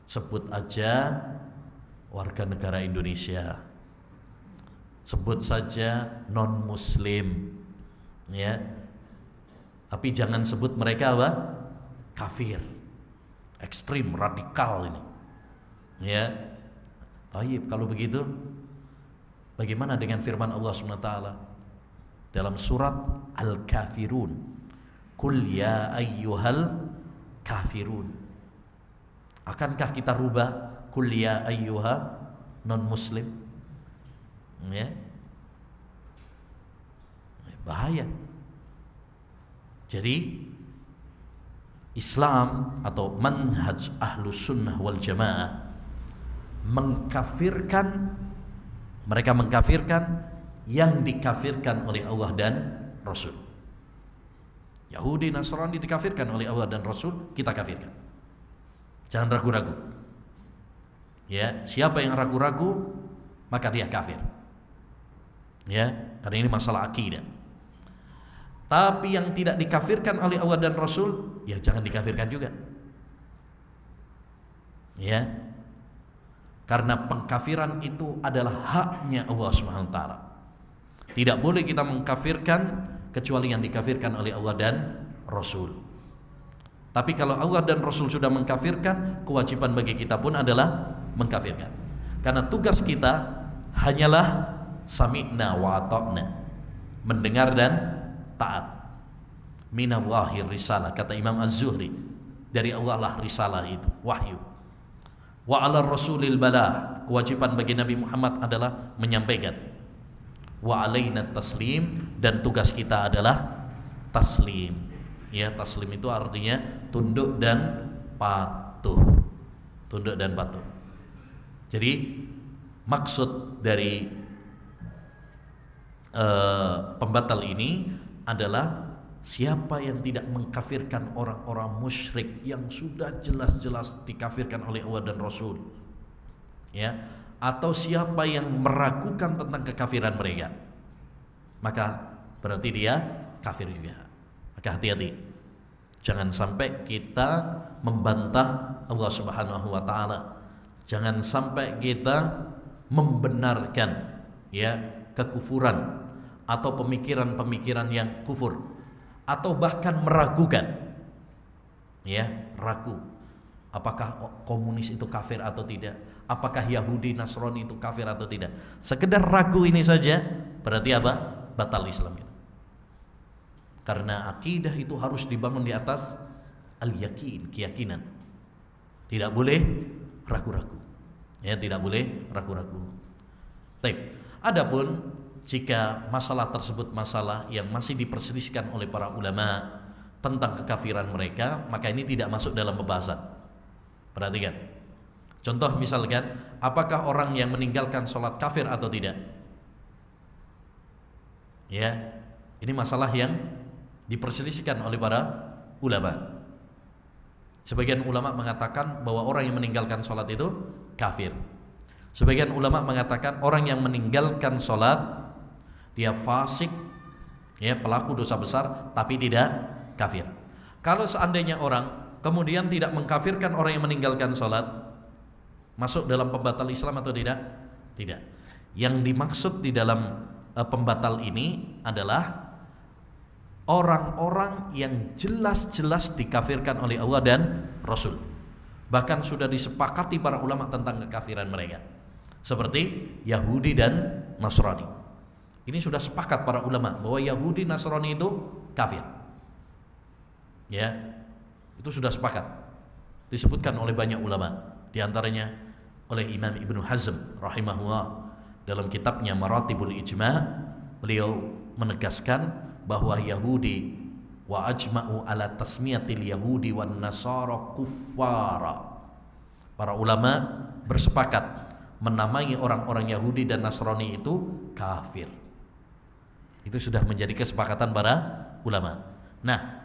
Sebut aja warga negara Indonesia. Sebut saja non muslim. Ya. Tapi jangan sebut mereka apa? Kafir. Ekstrim, radikal ini. Ya. Baik, kalau begitu bagaimana dengan firman Allah SWT dalam surat Al-Kafirun? Qul ya ayyuhal kafirun. Akankah kita rubah qul ya ayyuha non muslim? Ya. Bahaya. Jadi Islam atau manhaj ahlus sunnah wal jamaah mengkafirkan, mereka mengkafirkan yang dikafirkan oleh Allah dan Rasul. Yahudi, Nasrani dikafirkan oleh Allah dan Rasul, kita kafirkan. Jangan ragu-ragu. Ya, siapa yang ragu-ragu maka dia kafir. Ya, karena ini masalah akidah. Tapi yang tidak dikafirkan oleh Allah dan Rasul, ya jangan dikafirkan juga. Ya. Karena pengkafiran itu adalah haknya Allah Subhanahu wa taala. Tidak boleh kita mengkafirkan kecuali yang dikafirkan oleh Allah dan Rasul. Tapi kalau Allah dan Rasul sudah mengkafirkan, kewajiban bagi kita pun adalah mengkafirkan. Karena tugas kita hanyalah sami'na wa ata'na, mendengar dan taat. Minallahi risalah, kata Imam Az-Zuhri, dari Allah lah risalah itu, wahyu. Wa 'ala rasulil balah, kewajiban bagi Nabi Muhammad adalah menyampaikan. Wa 'alaina taslim, dan tugas kita adalah taslim. Ya, taslim itu artinya tunduk dan patuh. Tunduk dan patuh. Jadi maksud dari pembatal ini adalah siapa yang tidak mengkafirkan orang-orang musyrik yang sudah jelas-jelas dikafirkan oleh Allah dan Rasul, ya, atau siapa yang meragukan tentang kekafiran mereka, maka berarti dia kafir juga. Maka hati-hati, jangan sampai kita membantah Allah Subhanahu wa taala, jangan sampai kita membenarkan, ya, kekufuran atau pemikiran-pemikiran yang kufur, atau bahkan meragukan, ya, ragu apakah komunis itu kafir atau tidak, apakah Yahudi Nasrani itu kafir atau tidak. Sekedar ragu ini saja berarti apa? Batal Islam itu. Karena akidah itu harus dibangun di atas al-yakin, keyakinan. Tidak boleh ragu-ragu. Ya, tidak boleh ragu-ragu. Baik. Adapun jika masalah tersebut masalah yang masih diperselisihkan oleh para ulama tentang kekafiran mereka, maka ini tidak masuk dalam pembahasan. Perhatikan. Contoh misalkan, apakah orang yang meninggalkan sholat kafir atau tidak? Ya, ini masalah yang diperselisihkan oleh para ulama. Sebagian ulama mengatakan bahwa orang yang meninggalkan sholat itu kafir. Sebagian ulama mengatakan orang yang meninggalkan sholat dia fasik, ya, pelaku dosa besar, tapi tidak kafir. Kalau seandainya orang kemudian tidak mengkafirkan orang yang meninggalkan sholat, masuk dalam pembatal Islam atau tidak? Tidak. Yang dimaksud di dalam pembatal ini adalah orang-orang yang jelas-jelas dikafirkan oleh Allah dan Rasul. Bahkan sudah disepakati para ulama tentang kekafiran mereka, seperti Yahudi dan Nasrani. Ini sudah sepakat para ulama bahwa Yahudi Nasrani itu kafir. Ya, itu sudah sepakat. Disebutkan oleh banyak ulama, di antaranya oleh Imam Ibnu Hazm rahimahullah dalam kitabnya Maratibul Ijma'. Beliau menegaskan bahwa Yahudi wa ajma'u ala tasmiyatil Yahudi wan Nasara kuffara. Para ulama bersepakat menamai orang-orang Yahudi dan Nasrani itu kafir. Itu sudah menjadi kesepakatan para ulama. Nah,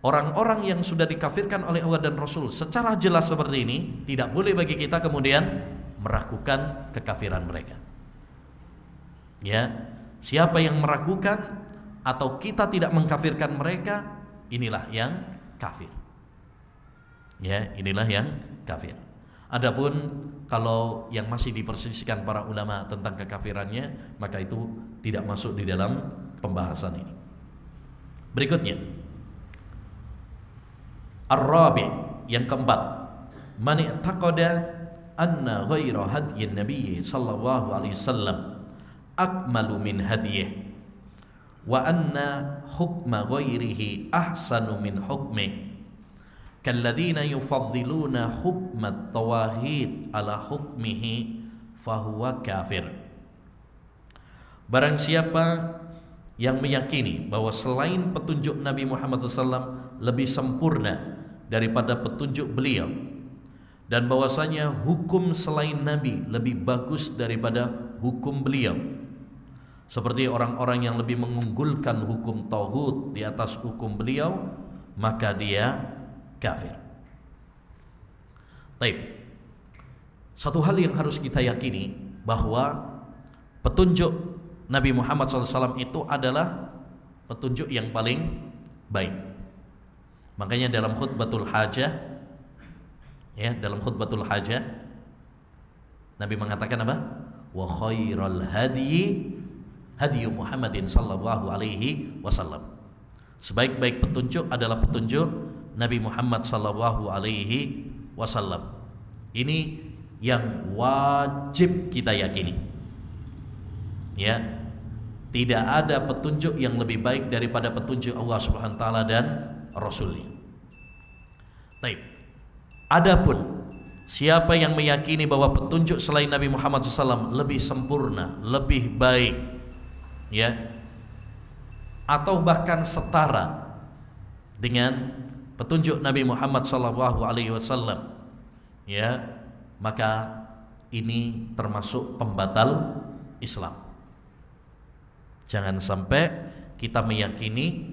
orang-orang yang sudah dikafirkan oleh Allah dan Rasul secara jelas seperti ini, tidak boleh bagi kita kemudian meragukan kekafiran mereka. Ya, siapa yang meragukan atau kita tidak mengkafirkan mereka, inilah yang kafir. Ya, inilah yang kafir. Adapun kalau yang masih diperselisihkan para ulama tentang kekafirannya, maka itu tidak masuk di dalam pembahasan ini. Berikutnya, Ar-Rabi', yang keempat, man i'taqada anna ghaira hadyin Nabi sallallahu alaihi wasallam akmalu min hadiyih wa anna hukma ghairihi ahsanu min hukmih kalladzina yufaddiluna hukmat tawahid ala hukmihi fahuwa kafir. Barang siapa yang meyakini bahwa selain petunjuk Nabi Muhammad SAW lebih sempurna daripada petunjuk beliau, dan bahwasanya hukum selain Nabi lebih bagus daripada hukum beliau, seperti orang-orang yang lebih mengunggulkan hukum tauhid di atas hukum beliau, maka dia kafir. Taib. Satu hal yang harus kita yakini bahwa petunjuk Nabi Muhammad SAW itu adalah petunjuk yang paling baik. Makanya dalam khutbatul hajah, ya, dalam khutbatul hajah Nabi mengatakan apa? Wa khairal hadyi hadyu Muhammadin sallallahu alaihi wasallam. Sebaik-baik petunjuk adalah petunjuk Nabi Muhammad sallallahu alaihi wasallam. Ini yang wajib kita yakini. Ya, tidak ada petunjuk yang lebih baik daripada petunjuk Allah Subhanahu wa taala dan Rasulnya. Baik. Adapun siapa yang meyakini bahwa petunjuk selain Nabi Muhammad SAW lebih sempurna, lebih baik, ya, atau bahkan setara dengan petunjuk Nabi Muhammad SAW, ya, maka ini termasuk pembatal Islam. Jangan sampai kita meyakini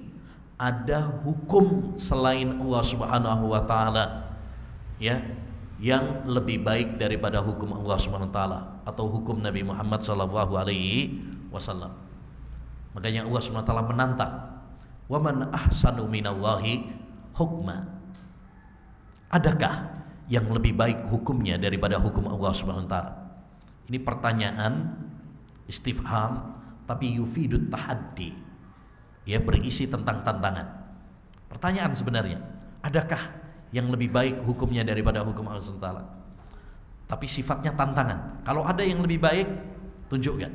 ada hukum selain Allah Subhanahu wa taala, ya, yang lebih baik daripada hukum Allah Subhanahu wa taala atau hukum Nabi Muhammad sallallahu alaihi wasallam. Makanya Allah Subhanahu wa taala menantang, "Wa man ahsanu minallahi hukma." Adakah yang lebih baik hukumnya daripada hukum Allah Subhanahu wa taala? Ini pertanyaan istifham tapi yufidut tahaddi, ya, berisi tentang tantangan. Pertanyaan sebenarnya, adakah yang lebih baik hukumnya daripada hukum Allah Subhanahu wa taala? Tapi sifatnya tantangan. Kalau ada yang lebih baik, tunjukkan.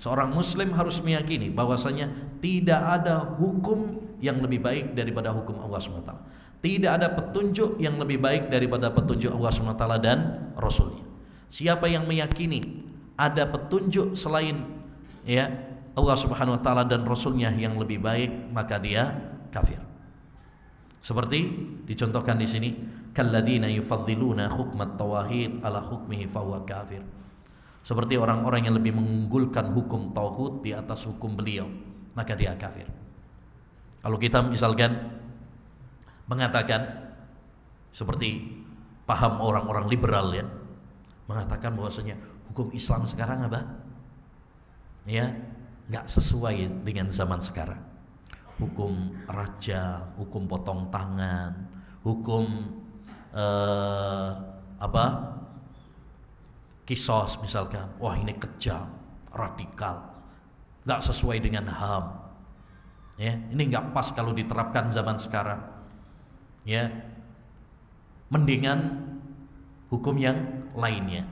Seorang muslim harus meyakini bahwasanya tidak ada hukum yang lebih baik daripada hukum Allah Subhanahu wa taala. Tidak ada petunjuk yang lebih baik daripada petunjuk Allah Subhanahu wa taala dan Rasulnya. Siapa yang meyakini ada petunjuk selain, ya, Allah Subhanahu wa taala dan Rasulnya yang lebih baik, maka dia kafir. Seperti dicontohkan di sini, kalladzina yufaddiluna hukmat tawahid ala hukmihi fahuwa kafir. Seperti orang-orang yang lebih mengunggulkan hukum tauhid di atas hukum beliau, maka dia kafir. Kalau kita misalkan mengatakan seperti paham orang-orang liberal, ya, mengatakan bahwasanya hukum Islam sekarang apa? Ya, nggak sesuai dengan zaman sekarang. Hukum raja, hukum potong tangan, hukum kisos misalkan. Wah, ini kejam, radikal, nggak sesuai dengan HAM. Ya, ini nggak pas kalau diterapkan zaman sekarang. Ya, mendingan hukum yang lainnya,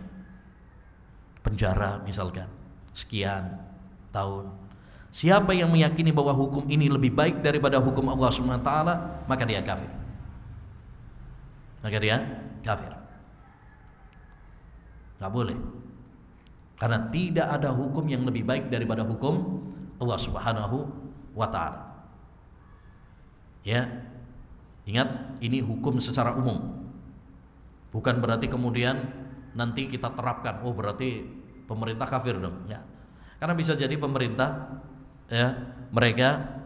penjara misalkan sekian tahun. Siapa yang meyakini bahwa hukum ini lebih baik daripada hukum Allah Subhanahu wa taala, maka dia kafir. Maka dia kafir. Enggak boleh. Karena tidak ada hukum yang lebih baik daripada hukum Allah Subhanahu wa taala. Ya. Ingat, ini hukum secara umum. Bukan berarti kemudian nanti kita terapkan, oh berarti pemerintah kafir dong. Enggak. Karena bisa jadi pemerintah, ya, mereka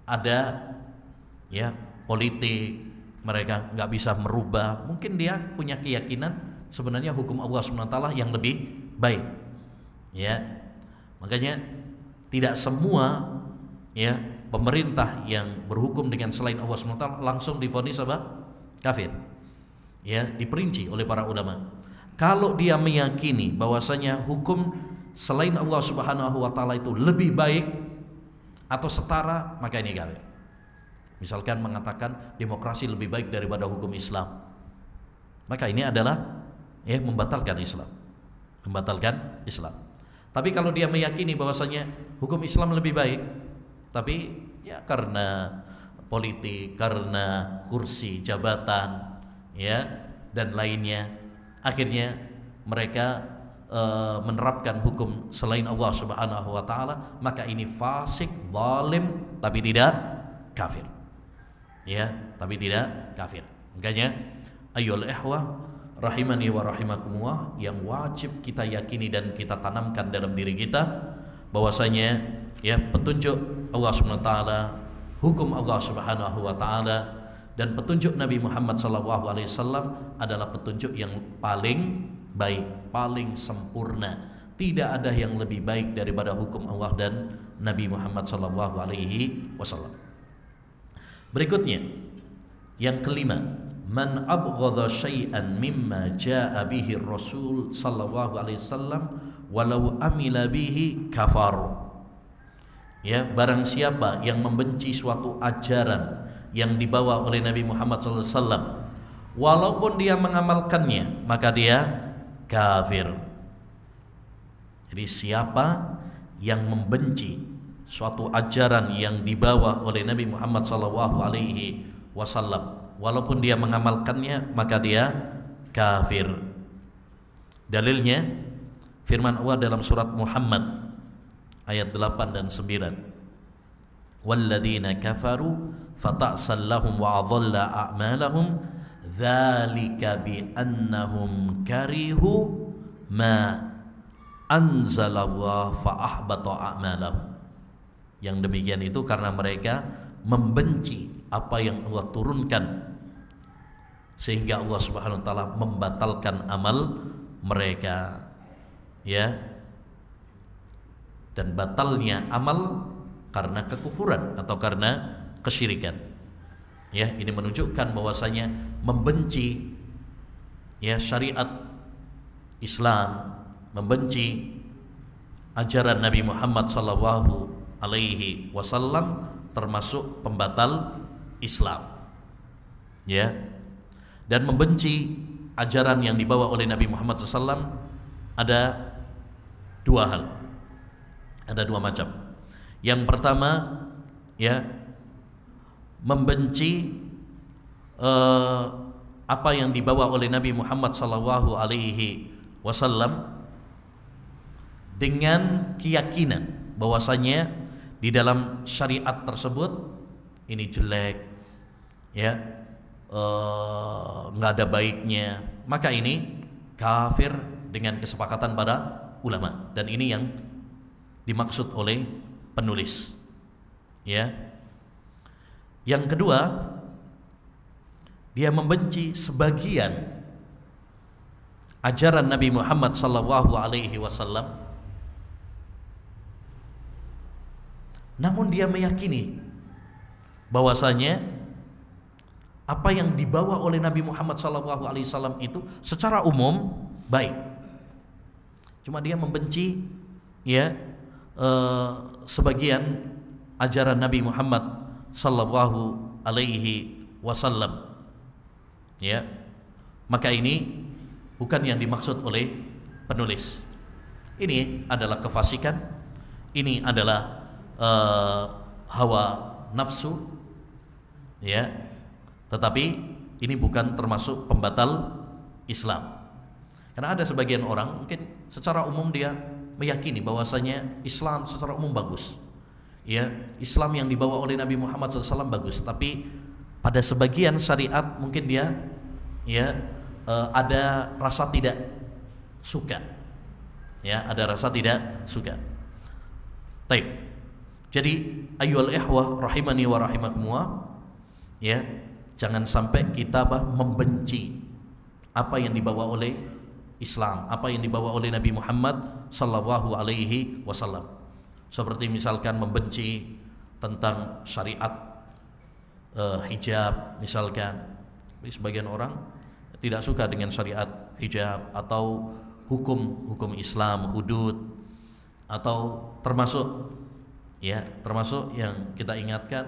ada, ya, politik, mereka nggak bisa merubah. Mungkin dia punya keyakinan sebenarnya hukum Allah SWT yang lebih baik, ya. Makanya tidak semua, ya, pemerintah yang berhukum dengan selain Allah SWT langsung divonis apa? Kafir. Ya, diperinci oleh para ulama. Kalau dia meyakini bahwasanya hukum selain Allah Subhanahu wa taala itu lebih baik atau setara, maka ini kafir. Misalkan mengatakan demokrasi lebih baik daripada hukum Islam, maka ini adalah, ya, membatalkan Islam. Membatalkan Islam. Tapi kalau dia meyakini bahwasanya hukum Islam lebih baik, tapi ya karena politik, karena kursi, jabatan, ya, dan lainnya, akhirnya mereka menerapkan hukum selain Allah Subhanahu wa taala, maka ini fasik, zalim, tapi tidak kafir. Ya, tapi tidak kafir. Makanya ayyuhal ikhwah rahimani wa rahimakumullah, yang wajib kita yakini dan kita tanamkan dalam diri kita bahwasanya ya petunjuk Allah Subhanahu wa taala, hukum Allah Subhanahu wa taala dan petunjuk Nabi Muhammad SAW adalah petunjuk yang paling baik, paling sempurna. Tidak ada yang lebih baik daripada hukum Allah dan Nabi Muhammad SAW. Berikutnya, yang kelima, man abghadha syai'an mimma jaa'a bihi Rasul sallallahu alaihi wasallam walau amila bihi kafar. Ya, barang siapa yang membenci suatu ajaran yang dibawa oleh Nabi Muhammad SAW, walaupun dia mengamalkannya, maka dia kafir. Jadi siapa yang membenci suatu ajaran yang dibawa oleh Nabi Muhammad SAW, walaupun dia mengamalkannya, maka dia kafir. Dalilnya firman Allah dalam surat Muhammad ayat 8 dan 9. Walladzina kafaru fata'sal lahum wa adalla a'malahum dzalika bi annahum karihu ma anzalallah fa ahbata a'malahum. Yang demikian itu karena mereka membenci apa yang Allah turunkan, sehingga Allah Subhanahu wa taala membatalkan amal mereka. Ya. Dan batalnya amal karena kekufuran atau karena kesyirikan. Ya, ini menunjukkan bahwasanya membenci ya syariat Islam, membenci ajaran Nabi Muhammad sallallahu alaihi wasallam termasuk pembatal Islam. Ya. Dan membenci ajaran yang dibawa oleh Nabi Muhammad SAW ada dua hal. Ada dua macam. Yang pertama, ya, membenci apa yang dibawa oleh Nabi Muhammad sallallahu alaihi wasallam dengan keyakinan bahwasanya di dalam syariat tersebut ini jelek, ya, nggak ada baiknya, maka ini kafir dengan kesepakatan para ulama. Dan ini yang dimaksud oleh penulis. Ya. Yang kedua, dia membenci sebagian ajaran Nabi Muhammad sallallahu alaihi wasallam, namun dia meyakini bahwasanya apa yang dibawa oleh Nabi Muhammad sallallahu alaihi wasallam itu secara umum baik. Cuma dia membenci ya sebagian ajaran Nabi Muhammad sallallahu alaihi wasallam. Ya. Maka ini bukan yang dimaksud oleh penulis. Ini adalah kefasikan, ini adalah hawa nafsu, ya. Tetapi ini bukan termasuk pembatal Islam. Karena ada sebagian orang mungkin secara umum dia meyakini bahwasanya Islam secara umum bagus. Ya, Islam yang dibawa oleh Nabi Muhammad SAW bagus, tapi pada sebagian syariat mungkin dia ya ada rasa tidak suka. Ya, ada rasa tidak suka. Baik. Jadi ayyuhal ikhwah rahimani wa rahimakumullah, ya, jangan sampai kita membenci apa yang dibawa oleh Islam, apa yang dibawa oleh Nabi Muhammad sallallahu alaihi wasallam. Seperti misalkan membenci tentang syariat hijab misalkan. Sebagian orang tidak suka dengan syariat hijab atau hukum Islam, hudud, atau termasuk yang kita ingatkan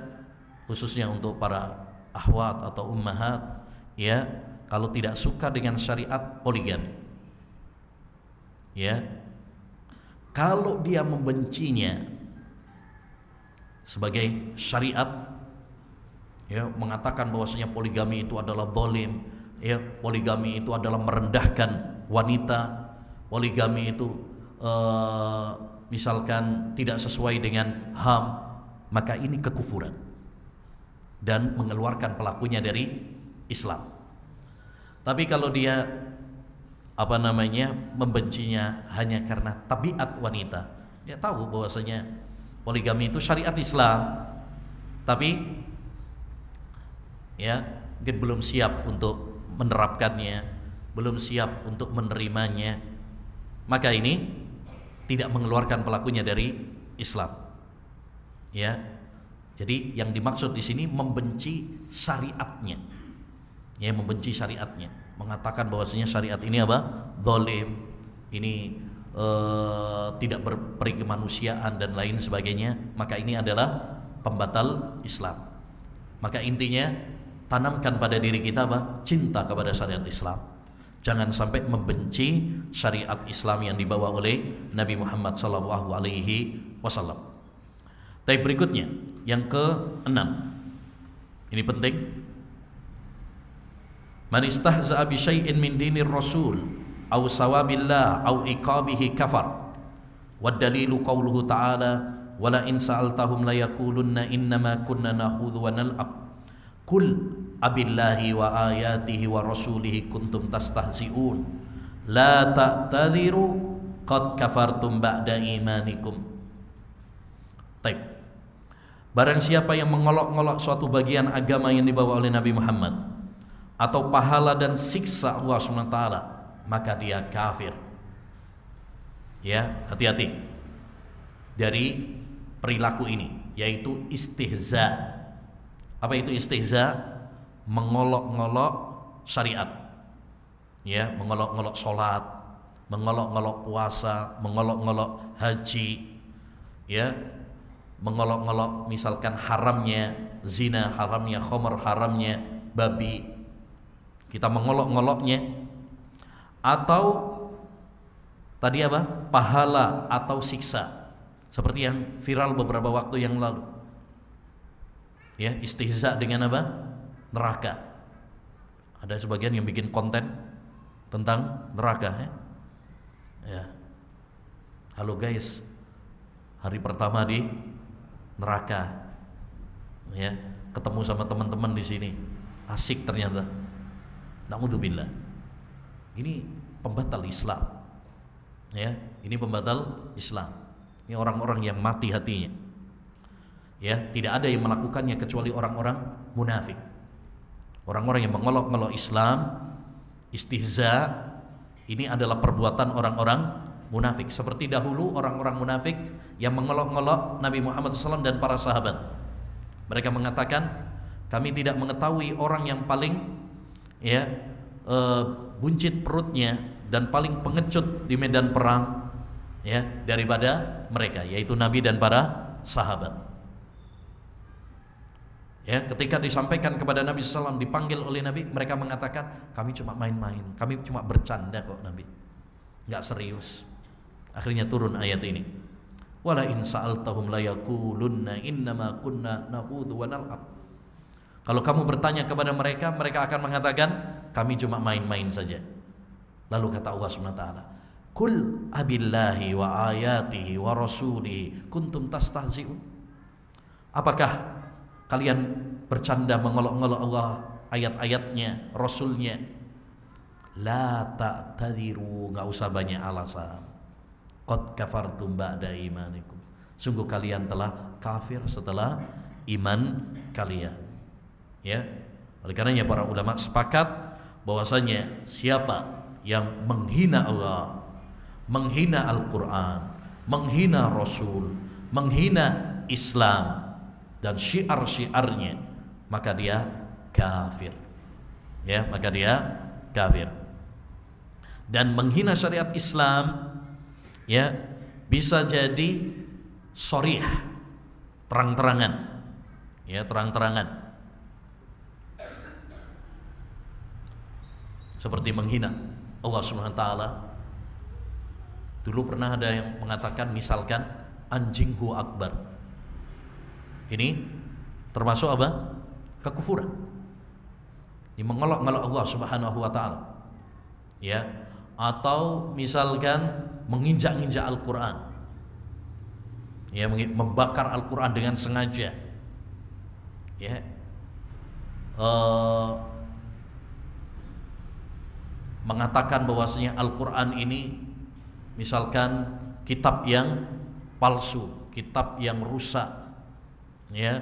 khususnya untuk para akhwat atau ummahat, ya, kalau tidak suka dengan syariat poligami, ya, kalau dia membencinya sebagai syariat, ya, mengatakan bahwasanya poligami itu adalah zalim, ya, poligami itu adalah merendahkan wanita poligami itu misalkan tidak sesuai dengan HAM, maka ini kekufuran dan mengeluarkan pelakunya dari Islam. Tapi kalau dia membencinya hanya karena tabiat wanita, dia tahu bahwasanya poligami itu syariat Islam, tapi mungkin belum siap untuk menerapkannya, belum siap untuk menerimanya, maka ini tidak mengeluarkan pelakunya dari Islam. Jadi yang dimaksud di sini membenci syariatnya, membenci syariatnya, mengatakan bahwasanya syariat ini zalim, ini tidak berperi kemanusiaan dan lain sebagainya, maka ini adalah pembatal Islam. Maka intinya tanamkan pada diri kita cinta kepada syariat Islam. Jangan sampai membenci syariat Islam yang dibawa oleh Nabi Muhammad SAW. Tapi berikutnya yang ke-6, ini penting. Man istahza'a bi syai'in min dinir rasul aw sawabillah aw iqabihi kafar. Wad dalilu qauluhu ta'ala wala in sa'altahum la yaqulunna innama kunna nakhudhu wa nal'ab. Qul abillahi wa ayatihi wa rasulihi kuntum tastahzi'un la ta'tadhiru qad kafartum ba'da imanikum. Baik. Barang siapa yang mengolok-olok suatu bagian agama yang dibawa oleh Nabi Muhammad atau pahala dan siksa Allah SWT, maka dia kafir. Hati-hati dari perilaku ini, yaitu istihza. Apa itu istihza? Mengolok-ngolok syariat, mengolok-ngolok sholat, mengolok-ngolok puasa, mengolok-ngolok haji, mengolok-ngolok misalkan haramnya zina, haramnya khamr, haramnya babi, kita mengolok-ngoloknya. Atau tadi pahala atau siksa, seperti yang viral beberapa waktu yang lalu, istihza dengan neraka. Ada sebagian yang bikin konten tentang neraka. Halo guys, hari pertama di neraka, ketemu sama teman-teman di sini, asik ternyata. Na'udzubillah. Ini pembatal Islam, ini pembatal Islam. Ini orang-orang yang mati hatinya. Tidak ada yang melakukannya kecuali orang-orang munafik. Orang-orang yang mengolok-olok Islam, istihza, ini adalah perbuatan orang-orang munafik. Seperti dahulu orang-orang munafik yang mengolok-olok Nabi Muhammad SAW dan para sahabat. Mereka mengatakan, kami tidak mengetahui orang yang paling buncit perutnya dan paling pengecut di medan perang daripada mereka, yaitu Nabi dan para sahabat. Ketika disampaikan kepada Nabi SAW, dipanggil oleh Nabi, mereka mengatakan, kami cuma main-main, kami cuma bercanda kok Nabi, nggak serius. Akhirnya turun ayat ini, wala in sa'altahum la yaqulunna innama kunna nakhudhu wa nal'ab. Kalau kamu bertanya kepada mereka, mereka akan mengatakan, kami cuma main-main saja. Lalu kata Allah SWT, Qul abillahi wa ayatihi wa rasulihi kuntum tastahzi'un. Apakah kalian bercanda mengolok-olok Allah, ayat-ayatnya, Rasulnya? La ta'tadiru, gak usah banyak alasan. Qad kafartum ba'da imanikum, sungguh kalian telah kafir setelah iman kalian. Oleh karenanya para ulama sepakat bahwasanya siapa yang menghina Allah, menghina Al-Quran, menghina Rasul, menghina Islam dan syiar-syiarnya, maka dia kafir. Maka dia kafir. Dan menghina syariat Islam bisa jadi sharih, terang-terangan, terang-terangan, seperti menghina Allah Subhanahu wa taala. Dulu pernah ada yang mengatakan misalkan anjinghu akbar. Ini termasuk kekufuran. Ini mengolok-olok Allah Subhanahu wa taala. atau misalkan menginjak-injak Al-Quran, ya, membakar Al-Quran dengan sengaja, ya, mengatakan bahwasanya Al-Quran ini misalkan kitab yang palsu, kitab yang rusak, ya,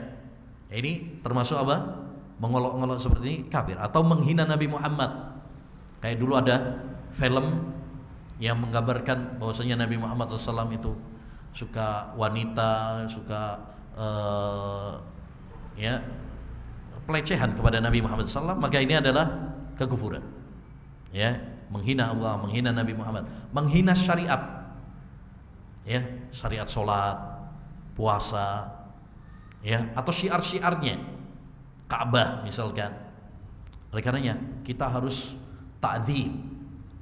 ini termasuk apa? Mengolok-olok seperti ini kafir, atau menghina Nabi Muhammad. Kayak dulu ada film yang menggambarkan bahwasanya Nabi Muhammad SAW itu suka wanita, suka ya, pelecehan kepada Nabi Muhammad SAW, maka ini adalah kekufuran, ya, menghina Allah, menghina Nabi Muhammad, menghina syariat, ya, syariat sholat, puasa, ya, atau syiar-syiarnya, Ka'bah misalkan. Oleh karenanya kita harus ta'zim,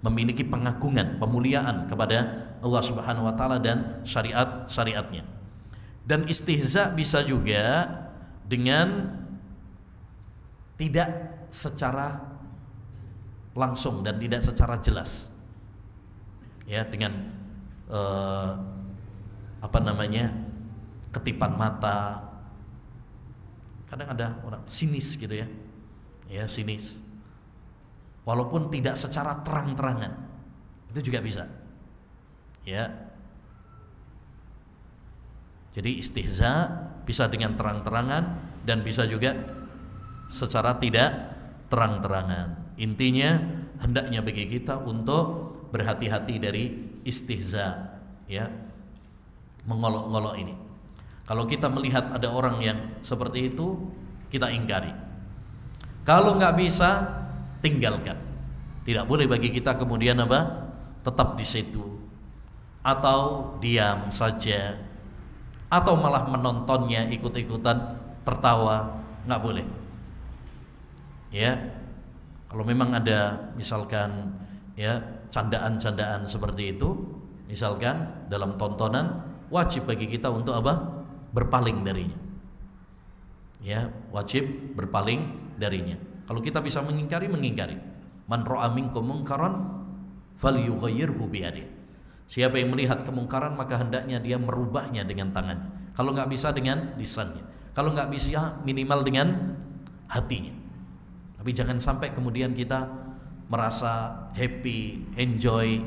memiliki pengagungan, pemuliaan kepada Allah Subhanahu wa taala dan syariat-syariatnya. Dan istihza bisa juga dengan tidak secara langsung dan tidak secara jelas, ya, dengan ketipan mata. Kadang ada orang sinis gitu, ya, ya, sinis, walaupun tidak secara terang-terangan, itu juga bisa, ya. Jadi istihza bisa dengan terang-terangan dan bisa juga secara tidak terang-terangan. Intinya hendaknya bagi kita untuk berhati-hati dari istihza, ya, mengolok-ngolok ini. Kalau kita melihat ada orang yang seperti itu, kita ingkari. Kalau nggak bisa, tinggalkan. Tidak boleh bagi kita kemudian apa? Tetap di situ, atau diam saja, atau malah menontonnya, ikut-ikutan tertawa, nggak boleh. Ya, kalau memang ada misalkan, ya, candaan-candaan seperti itu, misalkan dalam tontonan, wajib bagi kita untuk apa? Berpaling darinya, ya, wajib berpaling darinya. Kalau kita bisa mengingkari, mengingkari. Man ra'a minkum munkaran falyughayyirhu biyadihi. Siapa yang melihat kemungkaran maka hendaknya dia merubahnya dengan tangannya. Kalau nggak bisa dengan lisannya, kalau nggak bisa minimal dengan hatinya. Tapi jangan sampai kemudian kita merasa happy, enjoy,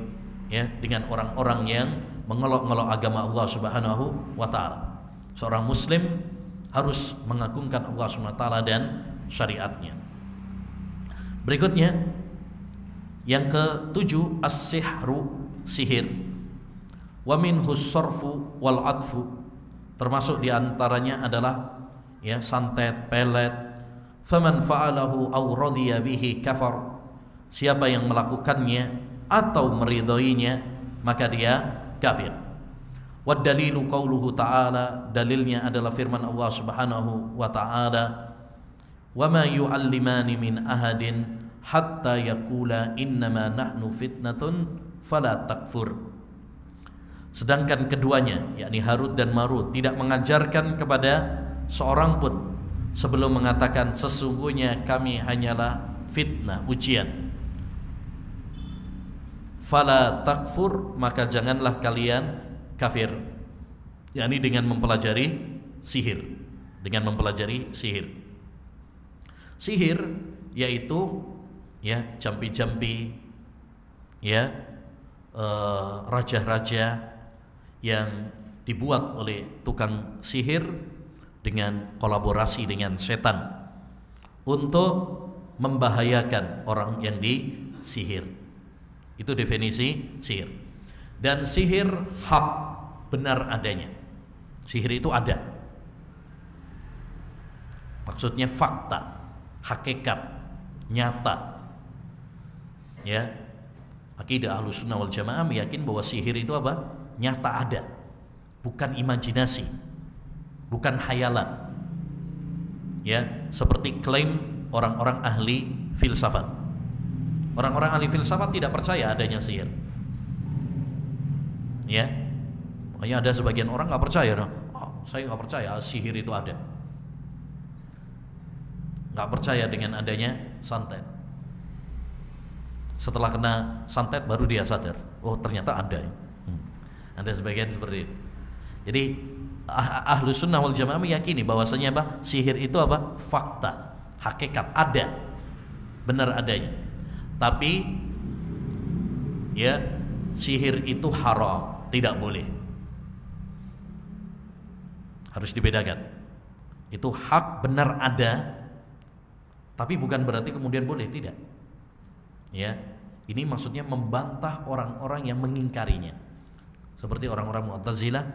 ya, dengan orang-orang yang mengolok-olok agama Allah Subhanahu wa taala. Seorang muslim harus mengagungkan Allah Subhanahu wa taala dan syariatnya. Berikutnya yang ke-7, as-sihru, sihir. Wa minhu sarfu wal atfu. Termasuk diantaranya adalah, ya, santet, pelet. Faman fa'alahu aw radiya bihi kafar. Siapa yang melakukannya atau meridhoinya maka dia kafir. Wa dalilu qauluhu ta'ala, dalilnya adalah firman Allah Subhanahu wa ta'ala, wa ma yu'allimani min ahadin hatta yaqula innama nahnu fitnatun fala takfur. Sedangkan keduanya, yakni Harut dan Marut, tidak mengajarkan kepada seorang pun sebelum mengatakan sesungguhnya kami hanyalah fitnah, ujian. Fala takfur, maka janganlah kalian kafir, yakni dengan mempelajari sihir, dengan mempelajari sihir. Sihir yaitu, ya, jampi-jampi, ya, raja-raja yang dibuat oleh tukang sihir dengan kolaborasi dengan setan untuk membahayakan orang yang disihir. Itu definisi sihir. Dan sihir hak, benar adanya. Sihir itu ada, maksudnya fakta, hakikat, nyata, ya. Akidah Ahlussunnah wal Jamaah meyakini bahwa sihir itu apa? Nyata ada, bukan imajinasi, bukan hayalan, ya, seperti klaim orang-orang ahli filsafat. Orang-orang ahli filsafat tidak percaya adanya sihir, ya. Makanya ada sebagian orang nggak percaya, no? Oh, saya nggak percaya sihir itu ada, nggak percaya dengan adanya santet. Setelah kena santet baru dia sadar, oh ternyata ada. Ada sebagian seperti itu. Jadi Ahlus Sunnah wal Jamaah meyakini bahwasanya apa? Sihir itu apa? Fakta, hakikat, ada, benar adanya. Tapi ya, sihir itu haram, tidak boleh. Harus dibedakan. Itu hak, benar ada, tapi bukan berarti kemudian boleh, tidak. Ya, ini maksudnya membantah orang-orang yang mengingkarinya. Seperti orang-orang Mu'tazilah,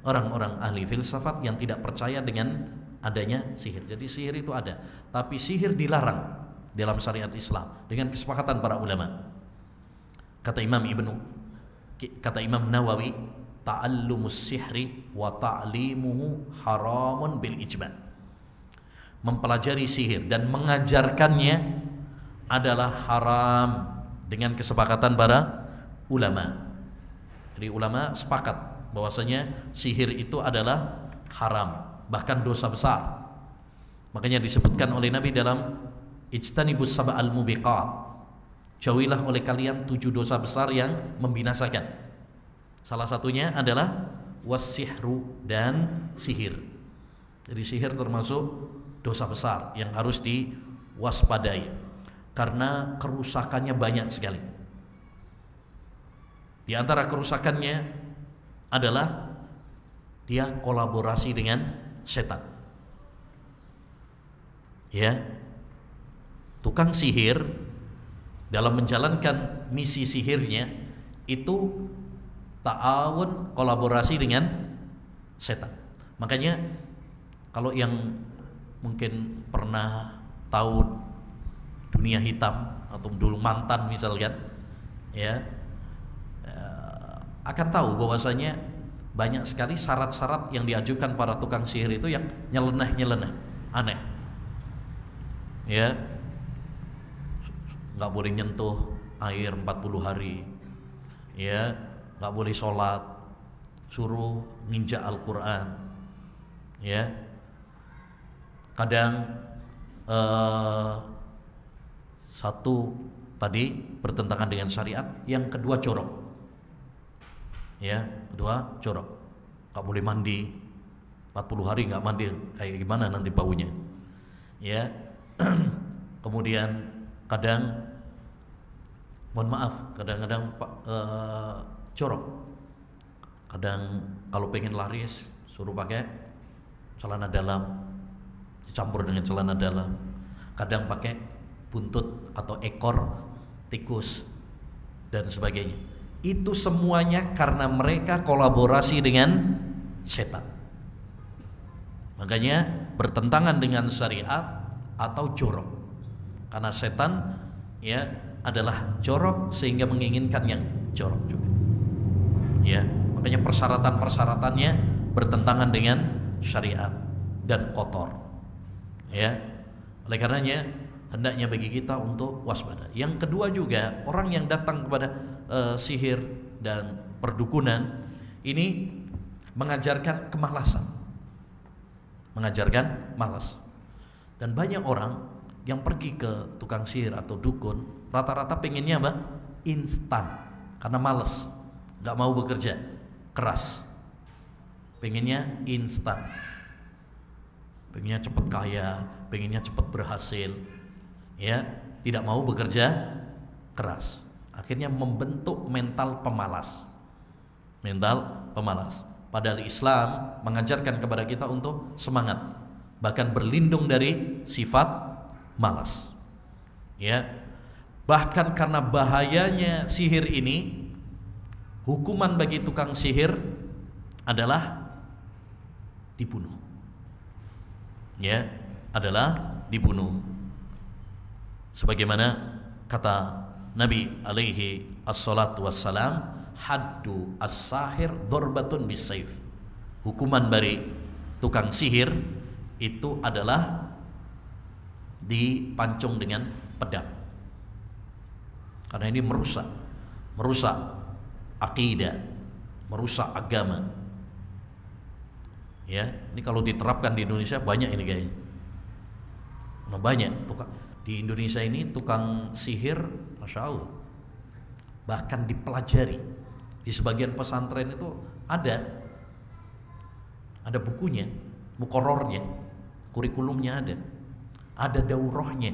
orang-orang ahli filsafat yang tidak percaya dengan adanya sihir. Jadi sihir itu ada, tapi sihir dilarang dalam syariat Islam dengan kesepakatan para ulama. Kata Imam Nawawi, ta'allumus sihri wa ta'limuhu haramun bil ijma'. Mempelajari sihir dan mengajarkannya adalah haram dengan kesepakatan para ulama. Jadi ulama sepakat bahwasanya sihir itu adalah haram, bahkan dosa besar. Makanya disebutkan oleh Nabi dalam ijtanibus sab'al mubiqat, jauhilah oleh kalian 7 dosa besar yang membinasakan. Salah satunya adalah wassihru, dan sihir. Jadi sihir termasuk dosa besar yang harus diwaspadai karena kerusakannya banyak sekali. Di antara kerusakannya adalah dia kolaborasi dengan setan. Ya, tukang sihir dalam menjalankan misi sihirnya itu ta'awun, kolaborasi dengan setan. Makanya kalau yang mungkin pernah tahu dunia hitam atau dulu mantan misalkan, ya, akan tahu bahwasanya banyak sekali syarat-syarat yang diajukan para tukang sihir itu yang nyeleneh, aneh. Ya, nggak boleh nyentuh air 40 hari, ya, nggak boleh sholat, suruh nginjak Al-Quran, ya. Kadang satu tadi bertentangan dengan syariat, yang kedua jorok, ya, kedua jorok, nggak boleh mandi 40 hari nggak mandi, kayak gimana nanti baunya, ya. Kemudian kadang, mohon maaf, kadang-kadang jorok. Kadang kalau pengen laris suruh pakai celana dalam dicampur dengan celana dalam. Kadang pakai buntut atau ekor tikus dan sebagainya. Itu semuanya karena mereka kolaborasi dengan setan. Makanya bertentangan dengan syariat atau jorok. Karena setan, ya, adalah jorok sehingga menginginkan yang jorok juga. Ya, makanya persyaratan-persyaratannya bertentangan dengan syariat dan kotor. Ya, oleh karenanya hendaknya bagi kita untuk waspada. Yang kedua juga, orang yang datang kepada sihir dan perdukunan ini mengajarkan kemalasan, mengajarkan malas. Dan banyak orang yang pergi ke tukang sihir atau dukun rata-rata pengennya apa? Instan, karena malas, nggak mau bekerja keras, pengennya instan, pengennya cepat kaya, pengennya cepat berhasil, ya, tidak mau bekerja keras. Akhirnya membentuk mental pemalas. Padahal Islam mengajarkan kepada kita untuk semangat, bahkan berlindung dari sifat malas. Ya, bahkan karena bahayanya sihir ini, hukuman bagi tukang sihir adalah dibunuh. Ya, adalah dibunuh. Sebagaimana kata Nabi alaihi assalatu wassalam, haddu as-sahir dhorbatun bisayf. Hukuman bagi tukang sihir itu adalah dipancung dengan pedang. Karena ini merusak akidah, merusak agama. Ya, ini kalau diterapkan di Indonesia banyak ini kayaknya. Nah, banyak di Indonesia ini tukang sihir, masya Allah, bahkan dipelajari. Di sebagian pesantren itu ada bukunya, muqarrarnya, kurikulumnya ada daurahnya.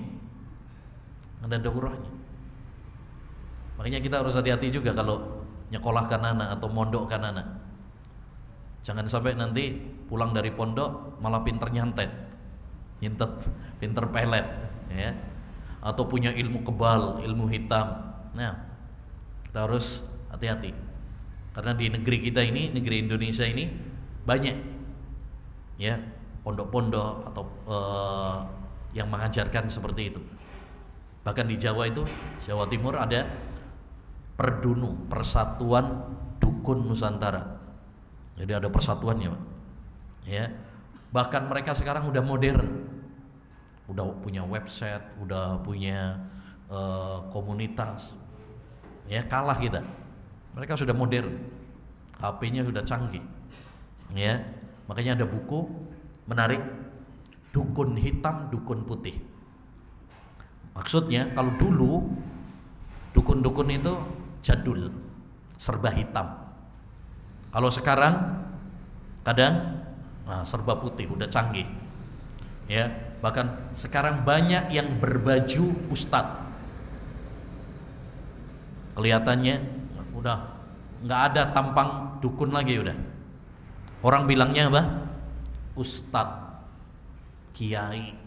Makanya kita harus hati-hati juga kalau nyekolahkan anak atau mondokkan anak. Jangan sampai nanti pulang dari pondok malah pinter nyantet, pinter pelet, ya, atau punya ilmu kebal, ilmu hitam. Nah, kita harus hati-hati karena di negeri kita ini, negeri Indonesia ini banyak, ya, pondok-pondok atau yang mengajarkan seperti itu. Bahkan di Jawa itu, Jawa Timur ada Perdunu, Persatuan Dukun Nusantara. Jadi ada persatuannya, Pak. Ya. Bahkan mereka sekarang udah modern. Udah punya website, udah punya komunitas. Ya, kalah kita. Mereka sudah modern. HP-nya sudah canggih. Ya. Makanya ada buku menarik, Dukun Hitam, Dukun Putih. Maksudnya kalau dulu dukun-dukun itu jadul, serba hitam. Kalau sekarang kadang serba putih, udah canggih. Ya, bahkan sekarang banyak yang berbaju ustadz. Kelihatannya udah nggak ada tampang dukun lagi udah. Orang bilangnya apa? Ustadz, kiai.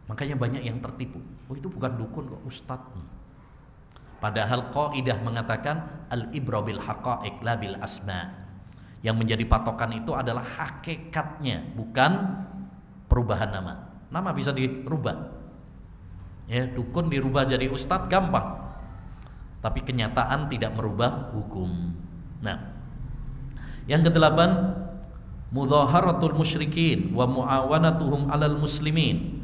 Makanya banyak yang tertipu. Oh, itu bukan dukun kok, ustadz. Padahal qaidah mengatakan al-ibra bil haqa'iq la bil asma. Yang menjadi patokan itu adalah hakikatnya, bukan perubahan nama. Nama bisa dirubah. Ya, dukun dirubah jadi ustadz gampang. Tapi kenyataan tidak merubah hukum. Nah, yang kedelapan, mudhaharatul musyrikin wa muawanatuhum 'alal muslimin.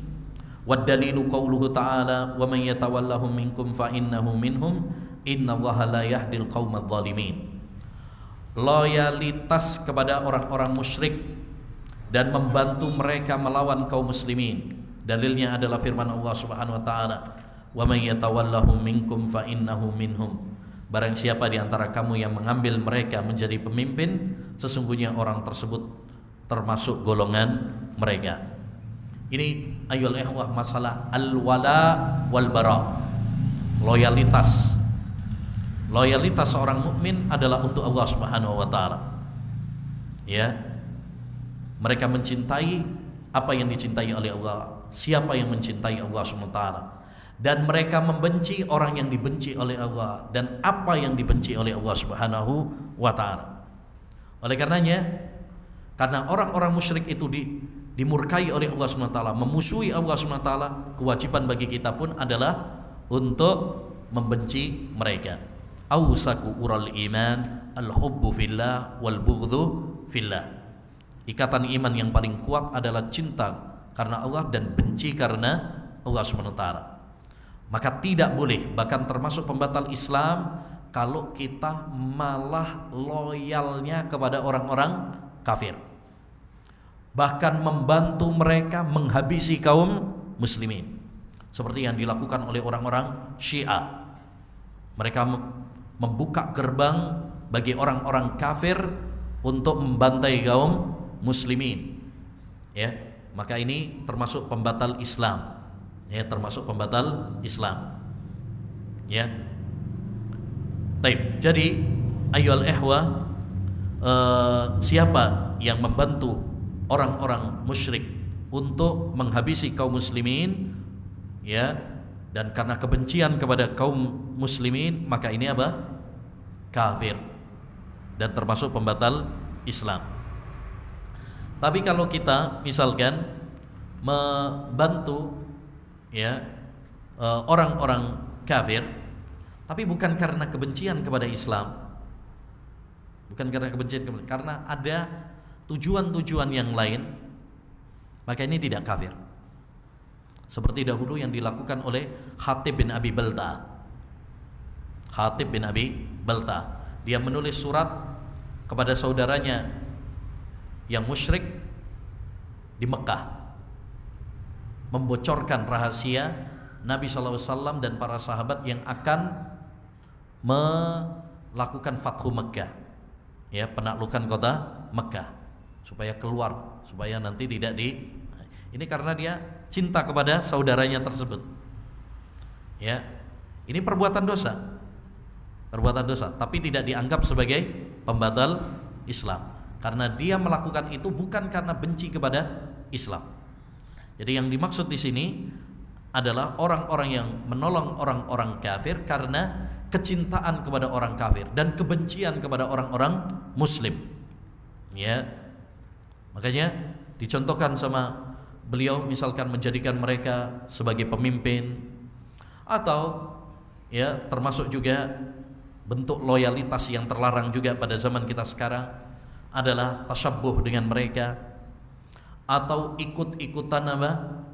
Wad dalilu qauluhu ta'ala wa man yatawallahum minkum fa innahu minhum innallaha la yahdil qaumadh dhalimin. Loyalitas kepada orang-orang musyrik dan membantu mereka melawan kaum muslimin. Dalilnya adalah firman Allah Subhanahu wa taala, wa man yatawallahum minkum fa innahu minhum. Barang siapa di antara kamu yang mengambil mereka menjadi pemimpin, sesungguhnya orang tersebut termasuk golongan mereka. Ini ayyul ikhwah masalah al-wala wal bara. Loyalitas seorang mukmin adalah untuk Allah Subhanahu wa taala. Ya. Mereka mencintai apa yang dicintai oleh Allah. Siapa yang mencintai Allah Subhanahu wa taala? Dan mereka membenci orang yang dibenci oleh Allah dan apa yang dibenci oleh Allah Subhanahu wa taala. Oleh karenanya, karena orang-orang musyrik itu dimurkai oleh Allah SWT, memusuhi Allah SWT, kewajiban bagi kita pun adalah untuk membenci mereka. Awsaku ural iman al-hubbu fillah wal bughdhu fillah. Ikatan iman yang paling kuat adalah cinta karena Allah dan benci karena Allah SWT. Maka tidak boleh, bahkan termasuk pembatal Islam, kalau kita malah loyalnya kepada orang-orang kafir, bahkan membantu mereka menghabisi kaum muslimin, seperti yang dilakukan oleh orang-orang Syiah. Mereka membuka gerbang bagi orang-orang kafir untuk membantai kaum muslimin. Ya, maka ini termasuk pembatal Islam. Ya, termasuk pembatal Islam. Ya. Taib. Jadi ayyuhal ikhwah, siapa yang membantu orang-orang musyrik untuk menghabisi kaum muslimin, ya, dan karena kebencian kepada kaum muslimin, maka ini apa? Kafir dan termasuk pembatal Islam. Tapi kalau kita misalkan membantu, ya, orang-orang kafir, tapi bukan karena kebencian kepada Islam, bukan karena kebencian, karena ada tujuan-tujuan yang lain, maka ini tidak kafir. Seperti dahulu yang dilakukan oleh Hatib bin Abi Balta. Hatib bin Abi Balta, dia menulis surat kepada saudaranya yang musyrik di Mekah, membocorkan rahasia Nabi SAW dan para sahabat yang akan melakukan Fathu Mekkah, ya, penaklukan kota Mekkah, supaya keluar, supaya nanti tidak ini karena dia cinta kepada saudaranya tersebut. Ya, ini perbuatan dosa, tapi tidak dianggap sebagai pembatal Islam, karena dia melakukan itu bukan karena benci kepada Islam. Jadi yang dimaksud di sini adalah orang-orang yang menolong orang-orang kafir karena kecintaan kepada orang kafir dan kebencian kepada orang-orang Muslim. Ya, makanya dicontohkan sama beliau, misalkan menjadikan mereka sebagai pemimpin, atau ya termasuk juga bentuk loyalitas yang terlarang juga pada zaman kita sekarang adalah tasyabbuh dengan mereka, atau ikut-ikutan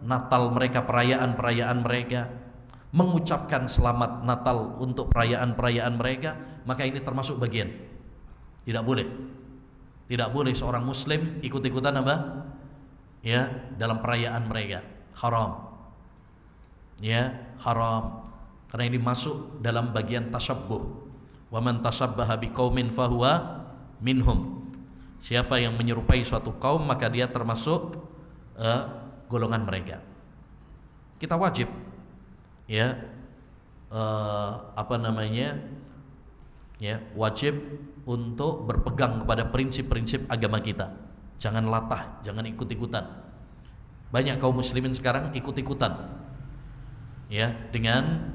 Natal mereka, perayaan-perayaan mereka, mengucapkan selamat Natal untuk perayaan-perayaan mereka. Maka ini termasuk bagian, tidak boleh seorang muslim ikut-ikutan ya dalam perayaan mereka, haram. Ya, haram, karena ini masuk dalam bagian tasyabbuh. Wa man tashabbaha biqaumin fahuwa minhum. Siapa yang menyerupai suatu kaum maka dia termasuk golongan mereka. Kita wajib ya wajib untuk berpegang kepada prinsip-prinsip agama kita. Jangan latah, jangan ikut-ikutan. Banyak kaum muslimin sekarang ikut-ikutan ya dengan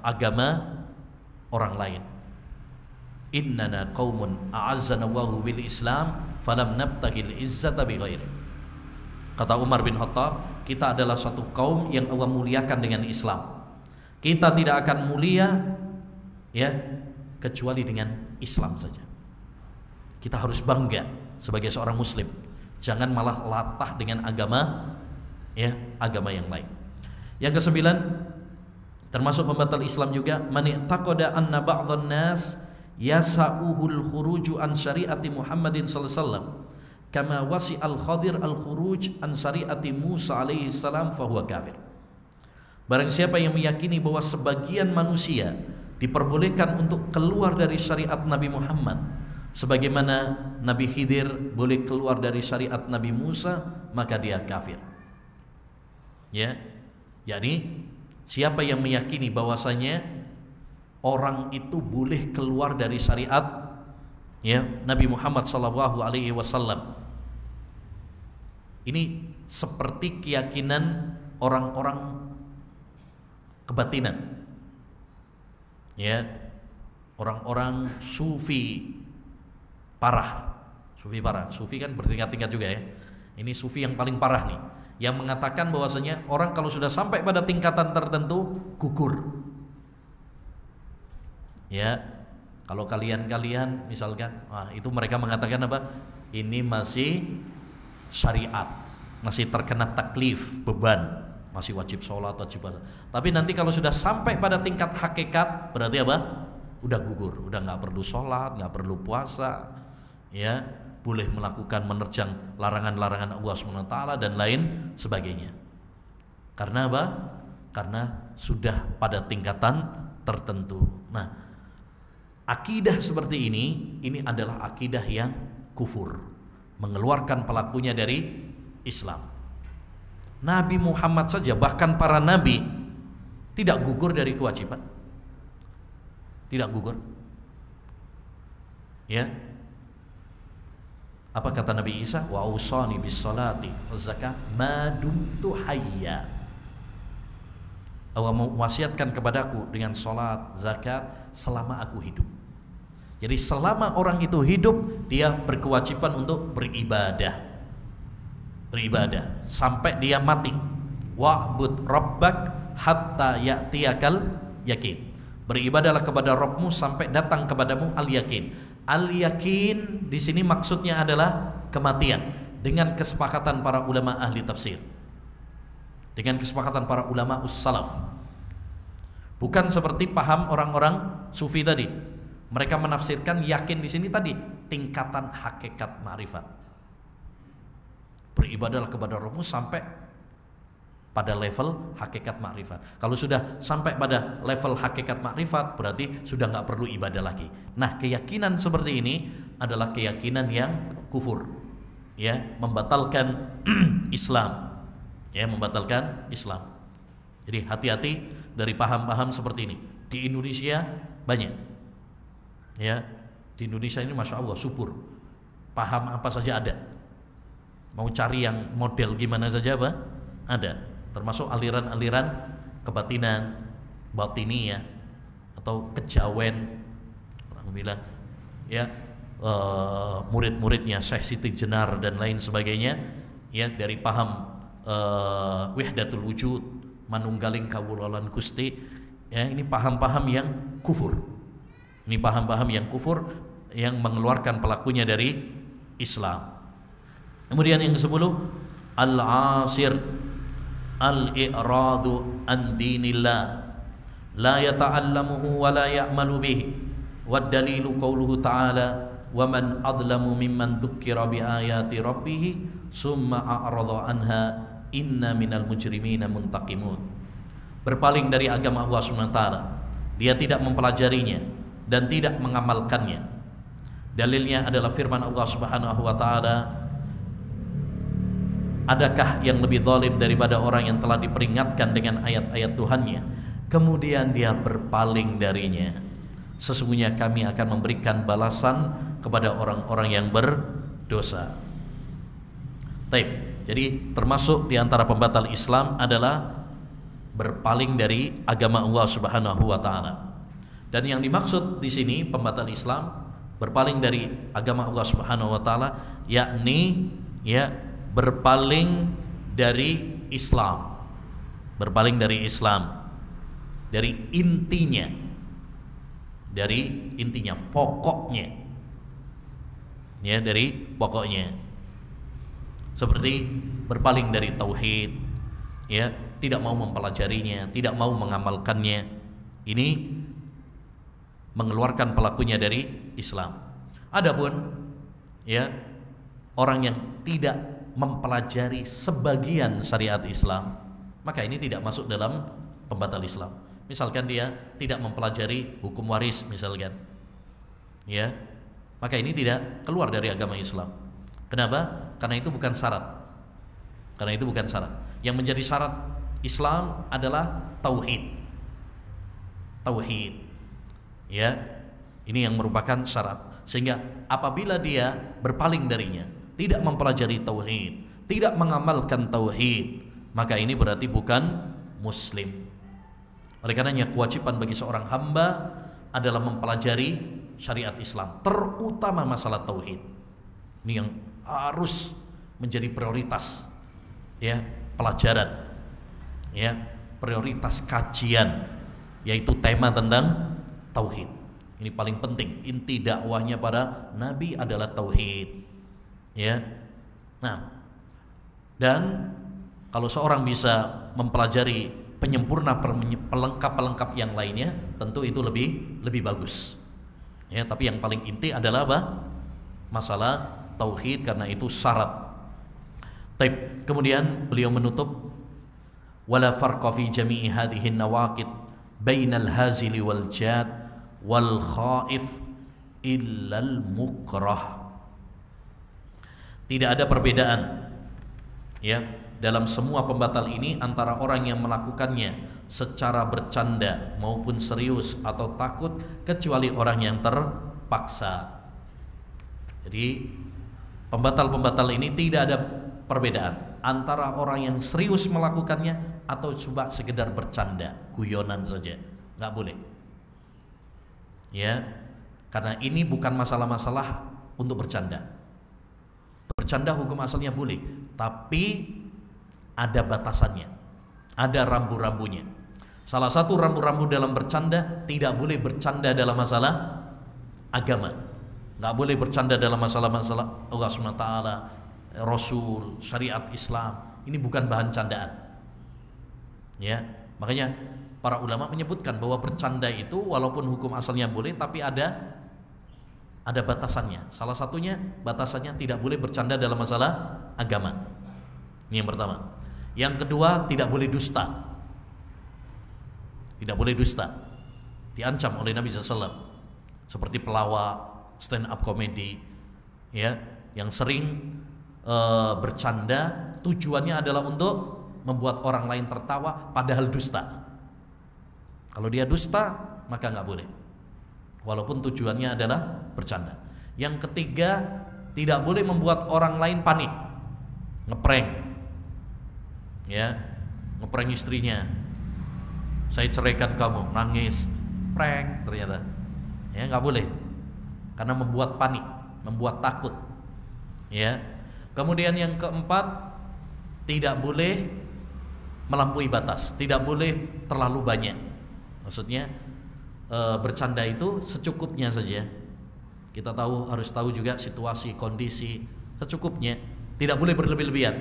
agama orang lain. Innana qaumun a'azzana Allahu bil Islam falam nabtaghil izzata bighairi. Kata Umar bin Khattab, kita adalah satu kaum yang Allah muliakan dengan Islam. Kita tidak akan mulia ya kecuali dengan Islam saja. Kita harus bangga sebagai seorang muslim. Jangan malah latah dengan agama yang lain. Yang kesembilan, termasuk pembatal Islam juga, man i'taqada anna ba'dhan nas yasa'uhul khuruju an syari'ati Muhammadin sallallahu alaihi wasallam kama wasi'al Khadir al khuruj an syari'ati Musa alaihi salam fahuwa kafir. Barang siapa yang meyakini bahwa sebagian manusia diperbolehkan untuk keluar dari syariat Nabi Muhammad sebagaimana Nabi Khidir boleh keluar dari syariat Nabi Musa, maka dia kafir. Ya, yakni siapa yang meyakini bahwasanya orang itu boleh keluar dari syariat ya Nabi Muhammad sallallahu alaihi wasallam. Ini seperti keyakinan orang-orang kebatinan. Ya, orang-orang sufi parah. Sufi kan bertingkat-tingkat juga ya. Ini sufi yang paling parah nih, yang mengatakan bahwasanya orang kalau sudah sampai pada tingkatan tertentu gugur. Ya, kalau kalian misalkan, itu mereka mengatakan apa? Ini masih syariat, masih terkena taklif, beban, masih wajib sholat, wajib puasa. Tapi nanti kalau sudah sampai pada tingkat hakikat, berarti apa? Udah gugur, udah nggak perlu sholat, nggak perlu puasa, ya, boleh melakukan menerjang larangan-larangan Allah SWT dan lain sebagainya. Karena apa? Karena sudah pada tingkatan tertentu. Nah, akidah seperti ini adalah akidah yang kufur, mengeluarkan pelakunya dari Islam. Nabi Muhammad saja, bahkan para nabi, tidak gugur dari kewajiban. Tidak gugur. Ya. Apa kata Nabi Isa? Wa ausani bis salati waz zakat ma dumtu hayya. Allah mewasiatkan kepadaku dengan salat, zakat selama aku hidup. Jadi selama orang itu hidup, dia berkewajiban untuk beribadah sampai dia mati. Wa'bud rabbak hatta ya'tiyakal yakin. Beribadahlah kepada Rabbmu sampai datang kepadamu al-yakin. Al-yakin di sini maksudnya adalah kematian, dengan kesepakatan para ulama ahli tafsir, dengan kesepakatan para ulama us-salaf. Bukan seperti paham orang-orang sufi tadi. Mereka menafsirkan yakin di sini tadi tingkatan hakikat ma'rifat. Beribadahlah kepada Rabbmu sampai pada level hakikat makrifat. Kalau sudah sampai pada level hakikat makrifat, berarti sudah nggak perlu ibadah lagi. Nah, keyakinan seperti ini adalah keyakinan yang kufur, ya, membatalkan Islam, ya, membatalkan Islam. Jadi hati-hati dari paham-paham seperti ini. Di Indonesia banyak, ya, di Indonesia ini masya Allah subur, paham apa saja ada. Mau cari yang model gimana saja apa ada. Termasuk aliran-aliran kebatinan, batiniyah atau kejawen, orang bilang, ya, murid-muridnya Syekh Siti Jenar dan lain sebagainya, ya, dari paham wahdatul wujud, manunggaling kawulalan Gusti, ya, ini paham-paham yang kufur. Ini paham-paham yang kufur yang mengeluarkan pelakunya dari Islam. Kemudian yang ke-10, al-asir al-i'radu an dinillah la yata'allamuhu wa la ya'malu bihi wa dalilu qawluhu ta'ala wa man adlamu mimman dhukkira bi ayati rabbih summa a'rada anha inna minal mujrimina muntaqimun. Berpaling dari agama Allah SWT, dia tidak mempelajarinya dan tidak mengamalkannya. Dalilnya adalah firman Allah Subhanahu wa taala, adakah yang lebih zalim daripada orang yang telah diperingatkan dengan ayat-ayat Tuhannya, kemudian dia berpaling darinya? Sesungguhnya kami akan memberikan balasan kepada orang-orang yang berdosa. Taib. Jadi termasuk di antara pembatal Islam adalah berpaling dari agama Allah Subhanahu wa taala. Dan yang dimaksud di sini pembatal Islam berpaling dari agama Allah Subhanahu wa taala, yakni, ya, berpaling dari Islam, berpaling dari Islam, dari intinya, pokoknya, ya, dari pokoknya, seperti berpaling dari tauhid, ya, tidak mau mempelajarinya, tidak mau mengamalkannya. Ini mengeluarkan pelakunya dari Islam. Adapun, ya, orang yang tidak mempelajari sebagian syariat Islam, maka ini tidak masuk dalam pembatal Islam. Misalkan dia tidak mempelajari hukum waris misalkan, ya, maka ini tidak keluar dari agama Islam. Kenapa? Karena itu bukan syarat. Karena itu bukan syarat. Yang menjadi syarat Islam adalah tauhid. Tauhid, ya, ini yang merupakan syarat. Sehingga apabila dia berpaling darinya, tidak mempelajari tauhid, tidak mengamalkan tauhid, maka ini berarti bukan muslim. Oleh karenanya kewajiban bagi seorang hamba adalah mempelajari syariat Islam, terutama masalah tauhid. Ini yang harus menjadi prioritas, ya, pelajaran, ya, prioritas kajian, yaitu tema tentang tauhid. Ini paling penting. Inti dakwahnya para nabi adalah tauhid, ya. Nah, dan kalau seorang bisa mempelajari penyempurna pelengkap-pelengkap yang lainnya, tentu itu lebih bagus, ya. Tapi yang paling inti adalah apa? Masalah tauhid, karena itu syarat. Taib. Kemudian beliau menutup, wala farqa fi jami'i hadhihi nawaqid bainal hazili wal jad wal khaif illal mukrah. Tidak ada perbedaan, ya, dalam semua pembatal ini antara orang yang melakukannya secara bercanda maupun serius atau takut, kecuali orang yang terpaksa. Jadi pembatal-pembatal ini tidak ada perbedaan antara orang yang serius melakukannya atau coba sekedar bercanda, guyonan saja, nggak boleh, ya, karena ini bukan masalah-masalah untuk bercanda. Bercanda hukum asalnya boleh, tapi ada batasannya, ada rambu-rambunya. Salah satu rambu-rambu dalam bercanda, tidak boleh bercanda dalam masalah agama, nggak boleh bercanda dalam masalah-masalah Allah SWT, Rasul, syariat Islam. Ini bukan bahan candaan, ya. Makanya para ulama menyebutkan bahwa bercanda itu walaupun hukum asalnya boleh, tapi ada batasannya. Salah satunya batasannya tidak boleh bercanda dalam masalah agama. Ini yang pertama. Yang kedua, tidak boleh dusta. Tidak boleh dusta. Diancam oleh Nabi SAW. Seperti pelawak, stand up comedy, ya, yang sering bercanda, tujuannya adalah untuk membuat orang lain tertawa, padahal dusta. Kalau dia dusta, maka nggak boleh, walaupun tujuannya adalah bercanda. Yang ketiga, tidak boleh membuat orang lain panik, ngeprank, ya, ngeprank istrinya. Saya ceraikan kamu, nangis, prank ternyata, ya, nggak boleh, karena membuat panik, membuat takut, ya. Kemudian yang keempat, tidak boleh melampaui batas, tidak boleh terlalu banyak. Maksudnya bercanda itu secukupnya saja. Kita harus tahu juga situasi, kondisi, secukupnya. Tidak boleh berlebih-lebihan.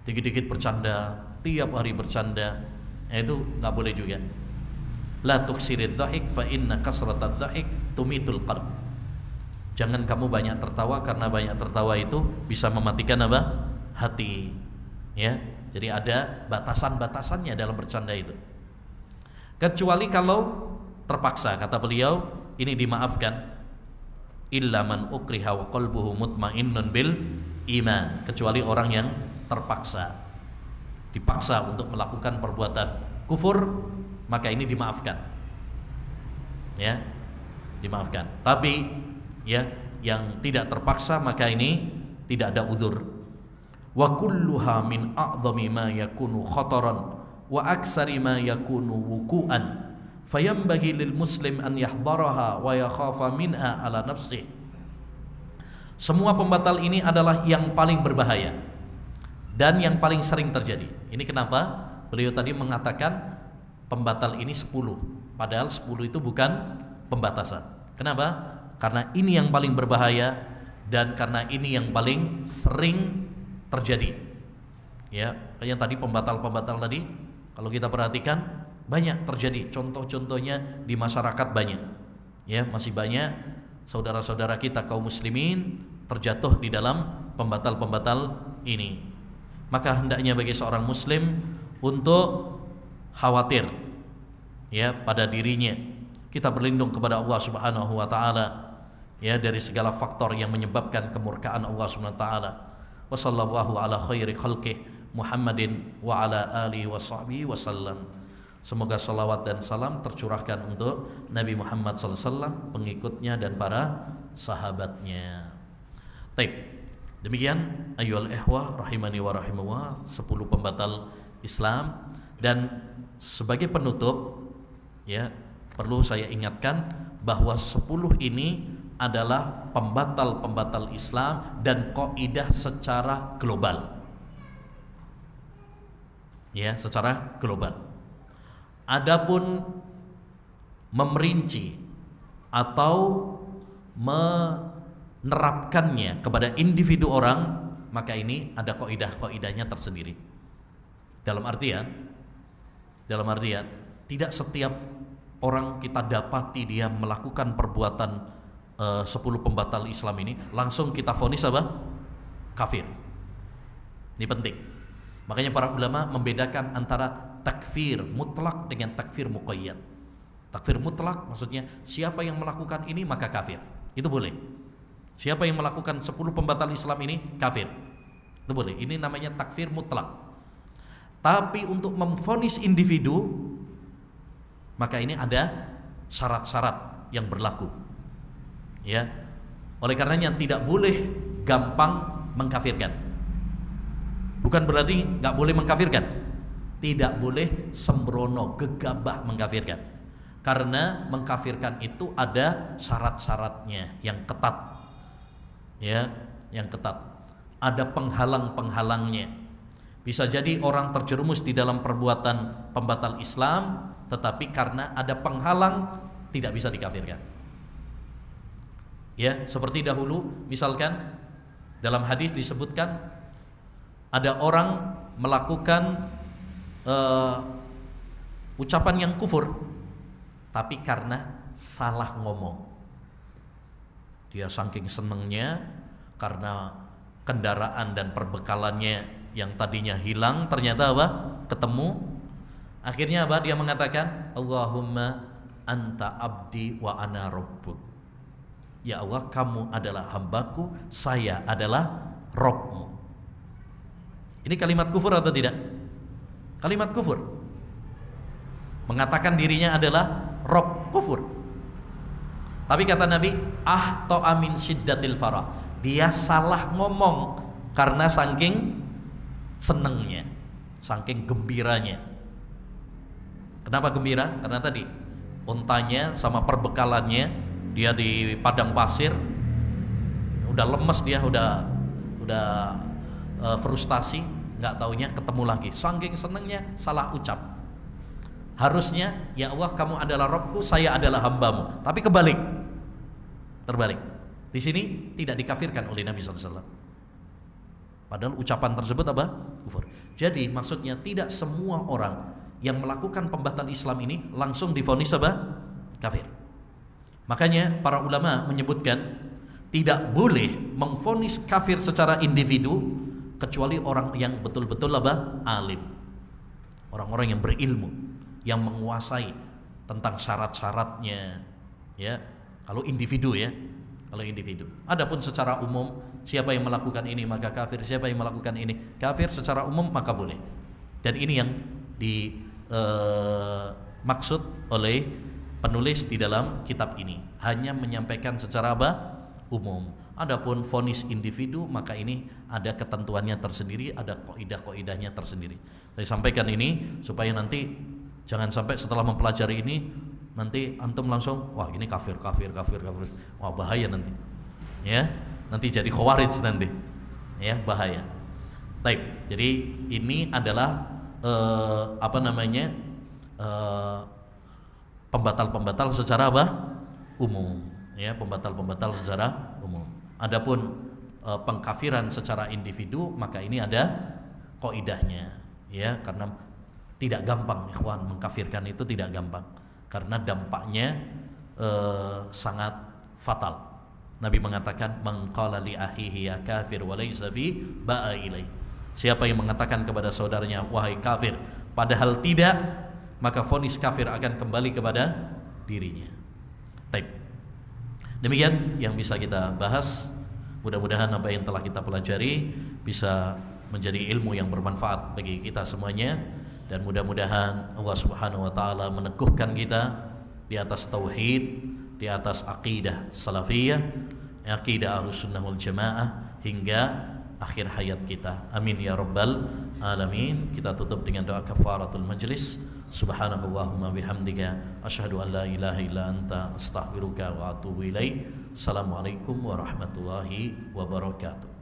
Dikit-dikit bercanda, tiap hari bercanda, itu nggak boleh juga. La tuksirid dhahik fa inna kasratad dhahik tumitul qalb. Jangan kamu banyak tertawa, karena banyak tertawa itu bisa mematikan apa? Hati. Ya. Jadi ada batasan-batasannya dalam bercanda itu. Kecuali kalau terpaksa, kata beliau, ini dimaafkan. Illa man ukriha wa qalbuhu mutmainnun bil iman. Kecuali orang yang terpaksa, dipaksa untuk melakukan perbuatan kufur, maka ini dimaafkan. Ya, dimaafkan. Tapi ya, yang tidak terpaksa, maka ini tidak ada uzur. Wa kulluha min a'dhami ma yakunu khataran wa aksari ma yakunu wuku'an fayambaghi lil muslim an yahdaraha wa yakhafa minha ala nafsih. Semua pembatal ini adalah yang paling berbahaya dan yang paling sering terjadi. Ini kenapa beliau tadi mengatakan pembatal ini 10, padahal 10 itu bukan pembatasan. Kenapa? Karena ini yang paling berbahaya dan karena ini yang paling sering terjadi. Ya, yang tadi pembatal-pembatal tadi, kalau kita perhatikan banyak terjadi, contoh-contohnya di masyarakat banyak. Ya, masih banyak saudara-saudara kita kaum muslimin terjatuh di dalam pembatal-pembatal ini. Maka hendaknya bagi seorang muslim untuk khawatir, ya, pada dirinya. Kita berlindung kepada Allah Subhanahu wa taala, ya, dari segala faktor yang menyebabkan kemurkaan Allah Subhanahu wa taala. Wa sallallahu ala khairi khalqih Muhammadin wa ala alihi wa sahbihi wasallam. Semoga salawat dan salam tercurahkan untuk Nabi Muhammad SAW, pengikutnya dan para sahabatnya. Taib. Demikian ayyuhal ikhwah rahimani wa rahimakumullah, 10 pembatal Islam. Dan sebagai penutup, ya, perlu saya ingatkan bahwa 10 ini adalah pembatal-pembatal Islam dan kaidah secara global. Ya, secara global. Adapun memerinci atau menerapkannya kepada individu orang, maka ini ada kaidah-kaidahnya tersendiri. Dalam artian tidak setiap orang kita dapati dia melakukan perbuatan 10 pembatal Islam ini langsung kita vonis apa? Kafir. Ini penting. Makanya para ulama membedakan antara takfir mutlak dengan takfir muqayyad. Takfir mutlak maksudnya siapa yang melakukan ini maka kafir. Itu boleh. Siapa yang melakukan 10 pembatal Islam ini kafir. Itu boleh. Ini namanya takfir mutlak. Tapi untuk memvonis individu, maka ini ada syarat-syarat yang berlaku. Ya, oleh karenanya tidak boleh gampang mengkafirkan. Bukan berarti nggak boleh mengkafirkan. Tidak boleh sembrono, gegabah mengkafirkan. Karena mengkafirkan itu ada syarat-syaratnya yang ketat. Ya, yang ketat. Ada penghalang-penghalangnya. Bisa jadi orang terjerumus di dalam perbuatan pembatal Islam, tetapi karena ada penghalang tidak bisa dikafirkan. Ya, seperti dahulu misalkan dalam hadis disebutkan ada orang melakukan ucapan yang kufur, tapi karena salah ngomong. Dia saking senengnya karena kendaraan dan perbekalannya yang tadinya hilang ternyata apa? Ketemu. Akhirnya apa? Dia mengatakan, Allahumma anta abdi wa ana rabbuk. Ya Allah, kamu adalah hambaku, saya adalah Rabbmu. Ini kalimat kufur atau tidak? Kalimat kufur. Mengatakan dirinya adalah Rabb, kufur. Tapi kata Nabi, ahta'a min syiddatil farah. Dia salah ngomong karena saking senengnya, saking gembiranya. Kenapa gembira? Karena tadi untanya sama perbekalannya, dia di padang pasir, udah lemes dia, udah frustasi, nggak taunya ketemu lagi. Saking senengnya salah ucap. Harusnya, ya Allah, kamu adalah Rabbku, saya adalah hambamu. Tapi terbalik. Di sini tidak dikafirkan oleh Nabi SAW. Padahal ucapan tersebut apa? Kufur. Jadi maksudnya tidak semua orang yang melakukan pembatal Islam ini langsung divonis apa? Kafir. Makanya para ulama menyebutkan tidak boleh memvonis kafir secara individu kecuali orang yang betul-betul apa? Alim. Orang-orang yang berilmu, yang menguasai tentang syarat-syaratnya, ya. Kalau individu ya, kalau individu. Adapun secara umum, siapa yang melakukan ini maka kafir, siapa yang melakukan ini kafir secara umum maka boleh. Dan ini yang dimaksud oleh penulis di dalam kitab ini, hanya menyampaikan secara apa? Umum. Adapun vonis individu maka ini ada ketentuannya tersendiri, ada kaidah-kaidahnya tersendiri. Saya sampaikan ini supaya nanti jangan sampai setelah mempelajari ini nanti antum langsung wah ini kafir. Wah bahaya nanti. Ya, nanti jadi khawarij nanti. Ya, bahaya. Baik, jadi ini adalah pembatal-pembatal secara apa? Umum. Ya, pembatal-pembatal secara umum. Adapun pengkafiran secara individu maka ini ada kaidahnya, ya, karena tidak gampang ikhwan, mengkafirkan itu tidak gampang karena dampaknya sangat fatal. Nabi mengatakan man qala li akhihi ya kafir wa laysa fi ba'a ilai. Siapa yang mengatakan kepada saudaranya wahai kafir padahal tidak, maka vonis kafir akan kembali kepada dirinya. Baik. Demikian yang bisa kita bahas. Mudah-mudahan apa yang telah kita pelajari bisa menjadi ilmu yang bermanfaat bagi kita semuanya, dan mudah-mudahan Allah Subhanahu wa taala meneguhkan kita di atas tauhid, di atas aqidah salafiyah, aqidah Ahlussunnah wal Jamaah hingga akhir hayat kita. Amin ya rabbal alamin. Kita tutup dengan doa kafaratul majlis. Subhanakallahumma bihamdika asyhadu an la ilaha illa anta astaghfiruka wa atubu ilaik. Assalamualaikum warahmatullahi wabarakatuh.